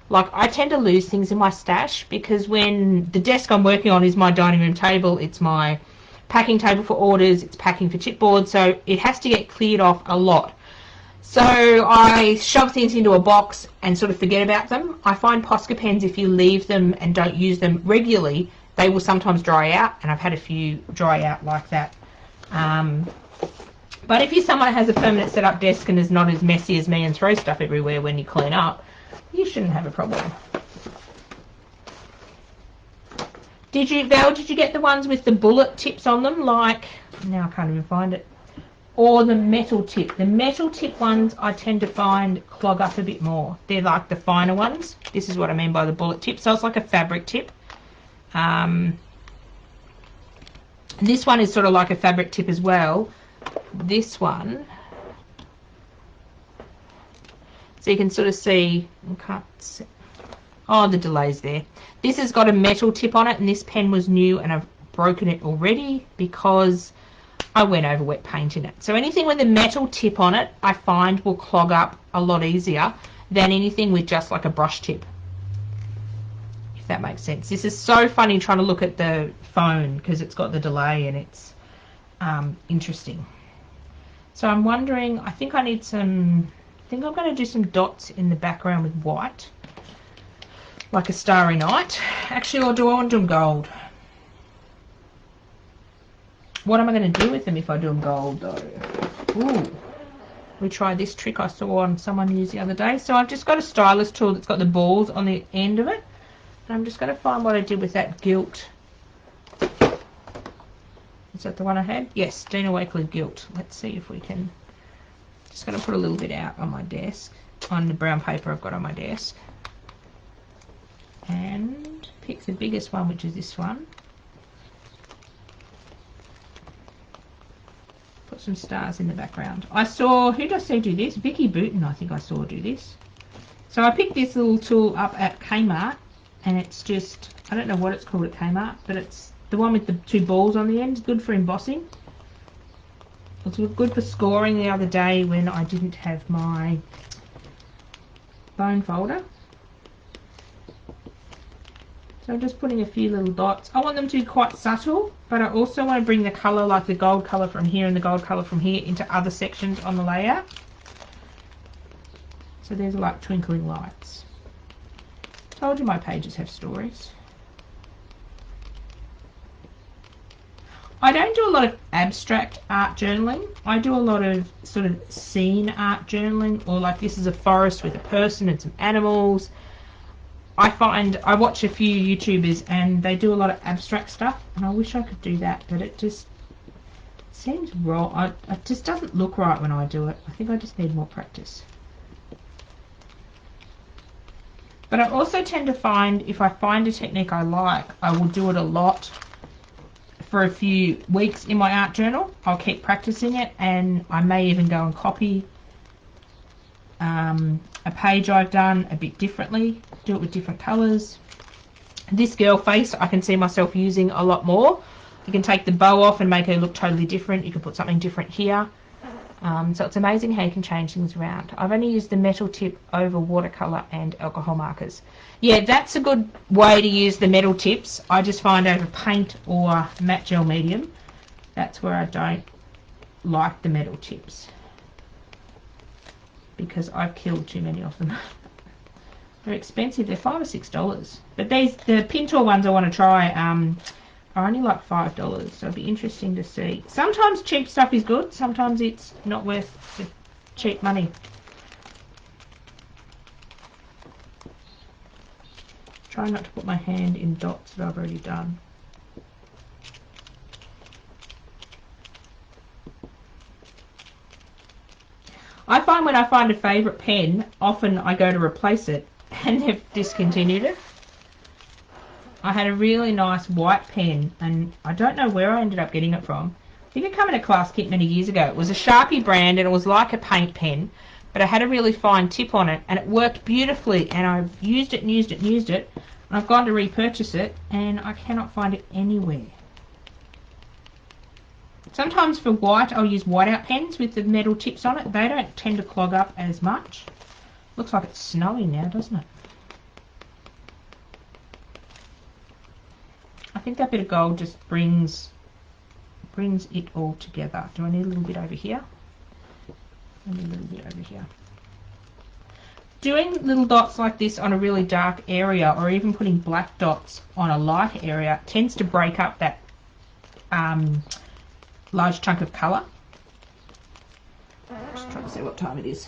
Like, I tend to lose things in my stash, because when the desk I'm working on is my dining room table, it's my packing table for orders, it's packing for chipboard, so it has to get cleared off a lot. So I shove things into a box and sort of forget about them. I find Posca pens, if you leave them and don't use them regularly, they will sometimes dry out, and I've had a few dry out like that. But if you're someone that has a permanent setup desk and is not as messy as me and throw stuff everywhere when you clean up, you shouldn't have a problem. Val, did you get the ones with the bullet tips on them? Like, now I can't even find it. Or the metal tip. The metal tip ones I tend to find clog up a bit more. They're like the finer ones. This is what I mean by the bullet tip. So it's like a fabric tip. This one is sort of like a fabric tip as well. This one, so you can sort of see, oh, the delay's there. This has got a metal tip on it, and this pen was new, and I've broken it already because I went over wet paint in it. So anything with a metal tip on it, I find will clog up a lot easier than anything with just like a brush tip, if that makes sense. This is so funny trying to look at the phone because it's got the delay, and it's interesting. So I'm wondering, I think I'm going to do some dots in the background with white, like a starry night. Actually, or do I want to do them gold? What am I going to do with them if I do them gold, though? Ooh, we tried this trick I saw on someone use the other day. So I've just got a stylus tool that's got the balls on the end of it. And I'm just going to find what I did with that gilt. Is that the one I had? Yes, Dina Wakley gilt. Let's see if we can. Just going to put a little bit out on my desk, on the brown paper I've got on my desk. And pick the biggest one, which is this one. Put some stars in the background. I saw, who did I see do this? Vicky Booton, I think I saw do this. So I picked this little tool up at Kmart, and it's just, I don't know what it's called at Kmart, but it's the one with the two balls on the end. It's good for embossing. It's good for scoring the other day when I didn't have my bone folder. So I'm just putting a few little dots. I want them to be quite subtle, but I also want to bring the colour, like the gold colour from here and the gold colour from here, into other sections on the layout. So there's like twinkling lights. Told you my pages have stories. I don't do a lot of abstract art journaling. I do a lot of sort of scene art journaling, or like this is a forest with a person and some animals. I find I watch a few YouTubers and they do a lot of abstract stuff, and I wish I could do that, but it just seems wrong. It just doesn't look right when I do it. I think I just need more practice. But I also tend to find if I find a technique I like, I will do it a lot for a few weeks in my art journal. I'll keep practicing it, and I may even go and copy a page I've done a bit differently, do it with different colours. This girl face I can see myself using a lot more. You can take the bow off and make her look totally different. You can put something different here. So it's amazing how you can change things around. I've only used the metal tip over watercolour and alcohol markers. Yeah, that's a good way to use the metal tips. I just find over paint or matte gel medium, that's where I don't like the metal tips, because I've killed too many of them. They're expensive. They're $5 or $6. But the Pintor ones I want to try are only like $5. So it'd be interesting to see. Sometimes cheap stuff is good. Sometimes it's not worth the cheap money. Try not to put my hand in dots that I've already done. I find when I find a favourite pen, often I go to replace it and they've discontinued it. I had a really nice white pen, and I don't know where I ended up getting it from. I think it came in a class kit many years ago. It was a Sharpie brand, and it was like a paint pen, but it had a really fine tip on it, and it worked beautifully, and I've used it and used it and used it, and I've gone to repurchase it, and I cannot find it anywhere. Sometimes for white, I'll use whiteout pens with the metal tips on it. They don't tend to clog up as much. Looks like it's snowing now, doesn't it? I think that bit of gold just brings it all together. Do I need a little bit over here? I need a little bit over here. Doing little dots like this on a really dark area, or even putting black dots on a light area, tends to break up that large chunk of colour. Just trying to see what time it is.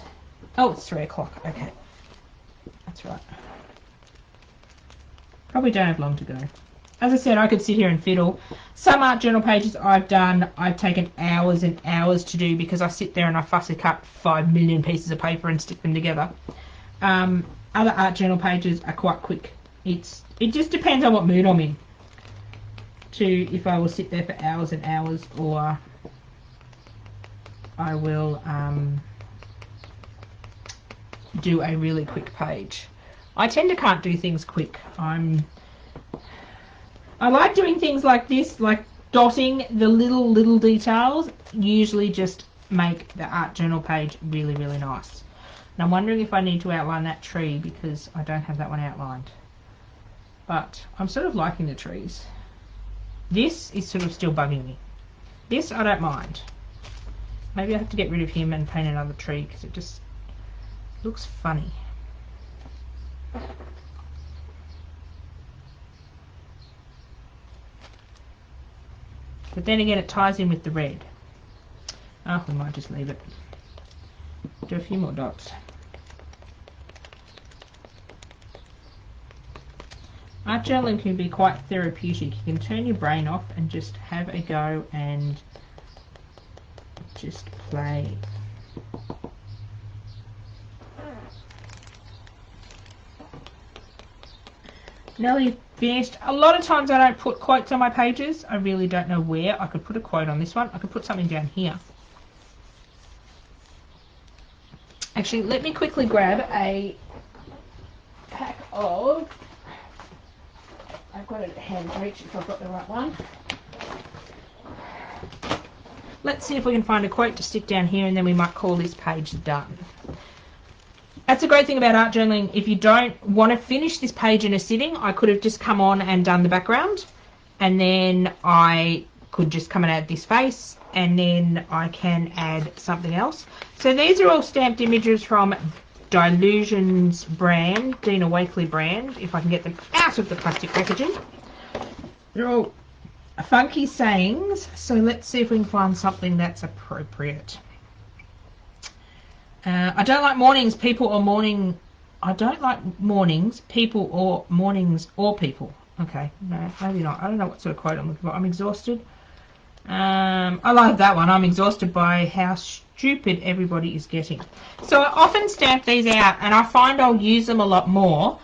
Oh, it's 3 o'clock. Okay, that's right. Probably don't have long to go. As I said, I could sit here and fiddle. Some art journal pages I've taken hours and hours to do because I sit there and I fussy cut 5 million pieces of paper and stick them together. Other art journal pages are quite quick. It just depends on what mood I'm in. If I will sit there for hours and hours, or I will do a really quick page. I tend to can't do things quick. I like doing things like this, like dotting the little details, usually just make the art journal page really, really nice. And I'm wondering if I need to outline that tree because I don't have that one outlined. But I'm sort of liking the trees. This is sort of still bugging me. This I don't mind. Maybe I have to get rid of him and paint another tree because it just looks funny. But then again, it ties in with the red. Oh, we might just leave it. Do a few more dots. Art journaling can be quite therapeutic. You can turn your brain off and just have a go and just play. Nearly finished. A lot of times I don't put quotes on my pages. I really don't know where. I could put a quote on this one. I could put something down here. Actually, let me quickly grab a pack of... I've got it at hand reach if I've got the right one. Let's see if we can find a quote to stick down here, and then we might call this page done. That's a great thing about art journaling. If you don't want to finish this page in a sitting, I could have just come on and done the background, and then I could just come and add this face, and then I can add something else. So these are all stamped images from Delusions brand, Dina Wakley brand, if I can get them out of the plastic packaging. They're all funky sayings, so let's see if we can find something that's appropriate. I don't like mornings, people, or morning. I don't like mornings, people, or mornings, or people. Okay, no, maybe not. I don't know what sort of quote I'm looking for. I'm exhausted. I like that one. I'm exhausted by how stupid everybody is getting. So I often stamp these out, and I find I'll use them a lot more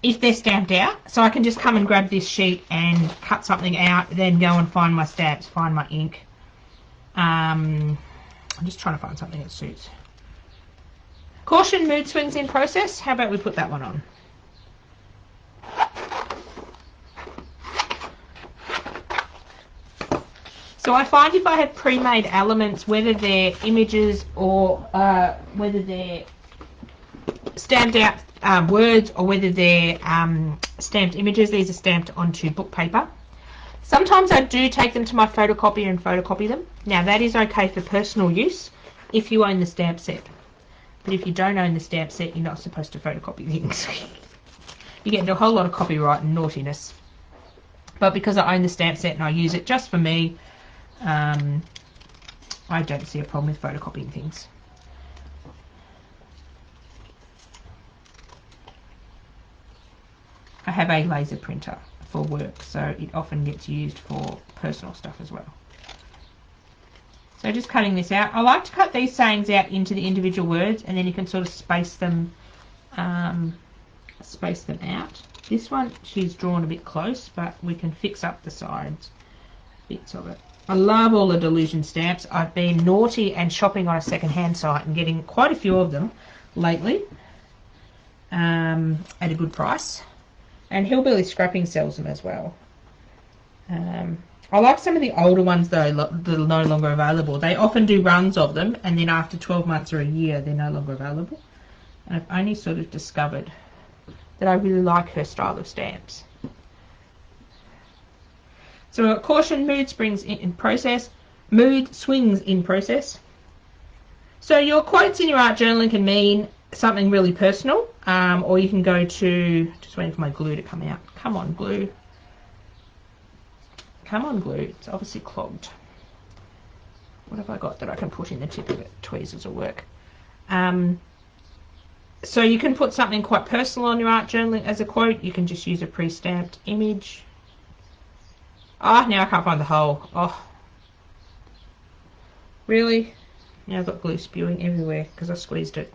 if they're stamped out. So I can just come and grab this sheet and cut something out, then go and find my stamps, find my ink. I'm just trying to find something that suits. Caution, mood swings in process. How about we put that one on? So I find if I have pre-made elements, whether they're images or whether they're stamped out words or whether they're stamped images, these are stamped onto book paper. Sometimes I do take them to my photocopier and photocopy them. Now that is okay for personal use if you own the stamp set. But if you don't own the stamp set, you're not supposed to photocopy things. You get into a whole lot of copyright and naughtiness. But because I own the stamp set and I use it just for me, I don't see a problem with photocopying things. I have a laser printer for work, so it often gets used for personal stuff as well. So just cutting this out. I like to cut these sayings out into the individual words, and then you can sort of space them out. This one she's drawn a bit close, but we can fix up the sides bits of it. I love all the Delusion stamps. I've been naughty and shopping on a second-hand site and getting quite a few of them lately at a good price. And Hillbilly Scrapping sells them as well. I like some of the older ones though that are no longer available. They often do runs of them, and then after 12 months or a year they're no longer available. And I've only sort of discovered that I really like her style of stamps. So caution, mood swings in process. Mood swings in process. So your quotes in your art journaling can mean something really personal, or you can go to, just waiting for my glue to come out. Come on, glue. Come on, glue. It's obviously clogged. What have I got that I can put in the tip of it? Tweezers will work. So you can put something quite personal on your art journaling as a quote. You can just use a pre-stamped image. Ah, now I can't find the hole. Oh, really? Now I've got glue spewing everywhere because I squeezed it.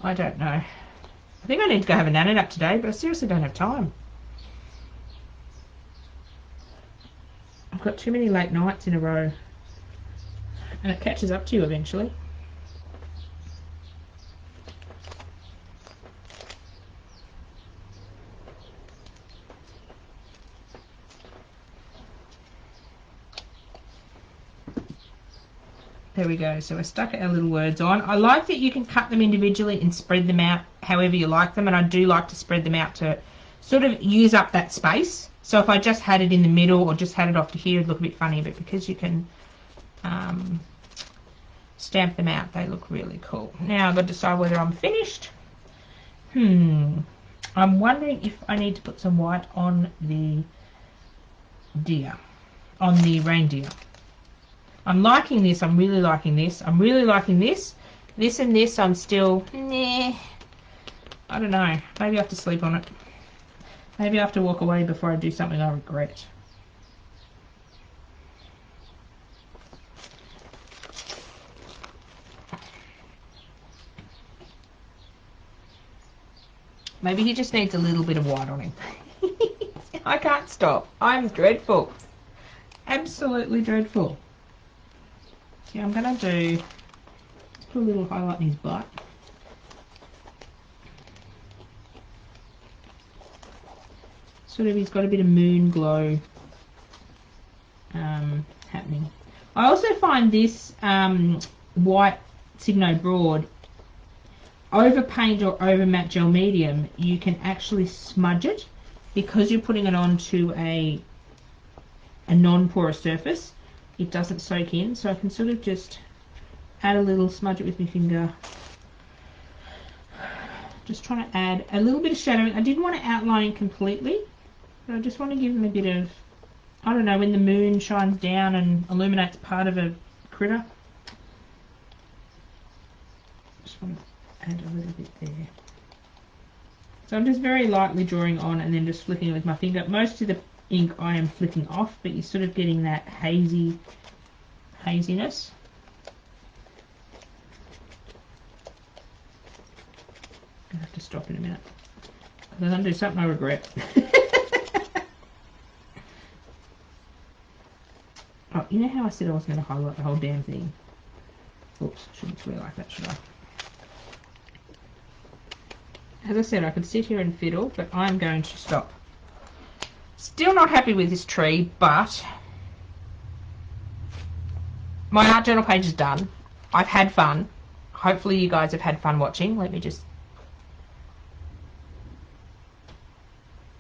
I don't know. I think I need to go have a nanny nap today, but I seriously don't have time. I've got too many late nights in a row, and it catches up to you eventually. There we go. So I stuck our little words on. I like that you can cut them individually and spread them out however you like them, and I do like to spread them out to sort of use up that space. So if I just had it in the middle or just had it off to here, it'd look a bit funny, but because you can stamp them out, they look really cool. Now I've got to decide whether I'm finished. I'm wondering if I need to put some white on the deer, on the reindeer. I'm liking this. I'm really liking this. I'm really liking this. This and this I'm still, nah. I don't know. Maybe I have to sleep on it. Maybe I have to walk away before I do something I regret. Maybe he just needs a little bit of white on him. I can't stop. I'm dreadful. Absolutely dreadful. Yeah, I'm going to do, let's put a little highlight in his butt. Sort of, he's got a bit of moon glow happening. I also find this white Signo Broad, over paint or over matte gel medium, you can actually smudge it because you're putting it onto a non-porous surface. It doesn't soak in, so I can sort of just add a little, smudge it with my finger. Just trying to add a little bit of shadowing. I didn't want to outline completely, but I just want to give them a bit of, I don't know, when the moon shines down and illuminates part of a critter. Just want to add a little bit there. So I'm just very lightly drawing on and then just flicking it with my finger. Most of the ink I am flicking off, but you're sort of getting that haziness. I'm gonna have to stop in a minute because I'm gonna do something I regret. Oh, you know how I said I was going to highlight the whole damn thing? Oops, shouldn't swear like that, should I? As I said, I could sit here and fiddle, but I'm going to stop. Still not happy with this tree, but my art journal page is done. I've had fun. Hopefully you guys have had fun watching. Let me just...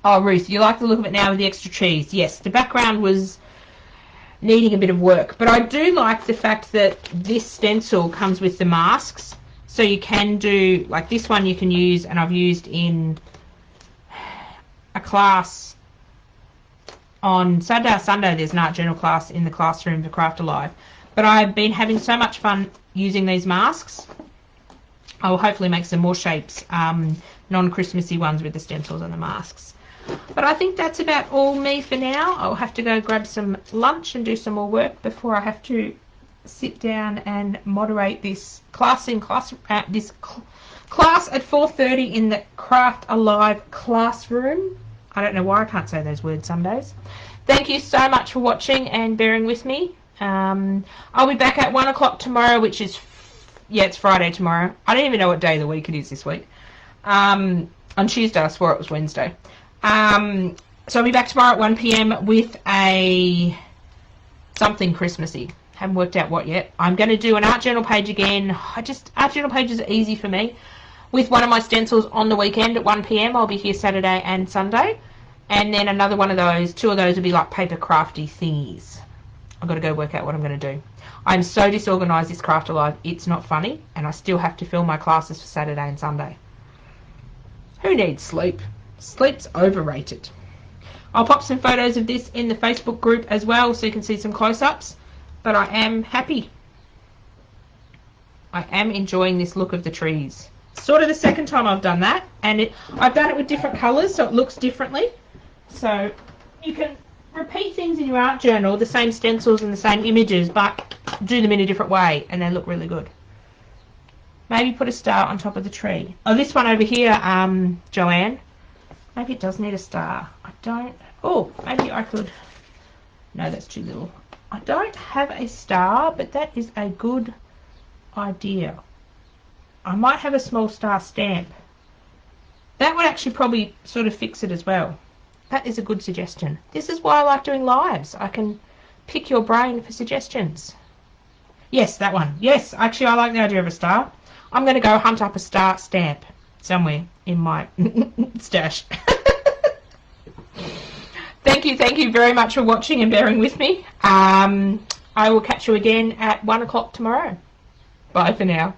Oh, Ruth, you like the look of it now with the extra trees? Yes, the background was needing a bit of work, but I do like the fact that this stencil comes with the masks, so you can do, like this one you can use, and I've used in a class on Saturday or Sunday. There's an art journal class in the classroom for Craft Alive, but I've been having so much fun using these masks. I will hopefully make some more shapes, non-Christmassy ones with the stencils and the masks. But I think that's about all me for now. I'll have to go grab some lunch and do some more work before I have to sit down and moderate this Class at 4:30 in the Craft Alive classroom. I don't know why I can't say those words some days. Thank you so much for watching and bearing with me. I'll be back at 1 o'clock tomorrow, which is, yeah, it's Friday tomorrow. I don't even know what day of the week it is this week. On Tuesday, I swore it was Wednesday. So I'll be back tomorrow at 1 p.m. with a something Christmassy. Haven't worked out what yet. I'm going to do an art journal page again. Art journal pages are easy for me. With one of my stencils on the weekend at 1 p.m. I'll be here Saturday and Sunday. And then another one of those, 2 of those will be like paper crafty thingies. I've got to go work out what I'm going to do. I'm so disorganised this Craft Alive, it's not funny. And I still have to film my classes for Saturday and Sunday. Who needs sleep? Sleep's overrated. I'll pop some photos of this in the Facebook group as well so you can see some close-ups. But I am happy. I am enjoying this look of the trees. Sort of the second time I've done that, and I've done it with different colours so it looks differently. So you can repeat things in your art journal, the same stencils and the same images, but do them in a different way and they look really good. Maybe put a star on top of the tree. Oh, this one over here, Joanne, maybe it does need a star. I don't, oh, maybe I could, no, that's too little. I don't have a star, but that is a good idea. I might have a small star stamp. That would actually probably sort of fix it as well. That is a good suggestion. This is why I like doing lives. I can pick your brain for suggestions. Yes, that one. Yes, actually I like the idea of a star. I'm going to go hunt up a star stamp somewhere in my stash. Thank you very much for watching and bearing with me. I will catch you again at 1 o'clock tomorrow. Bye for now.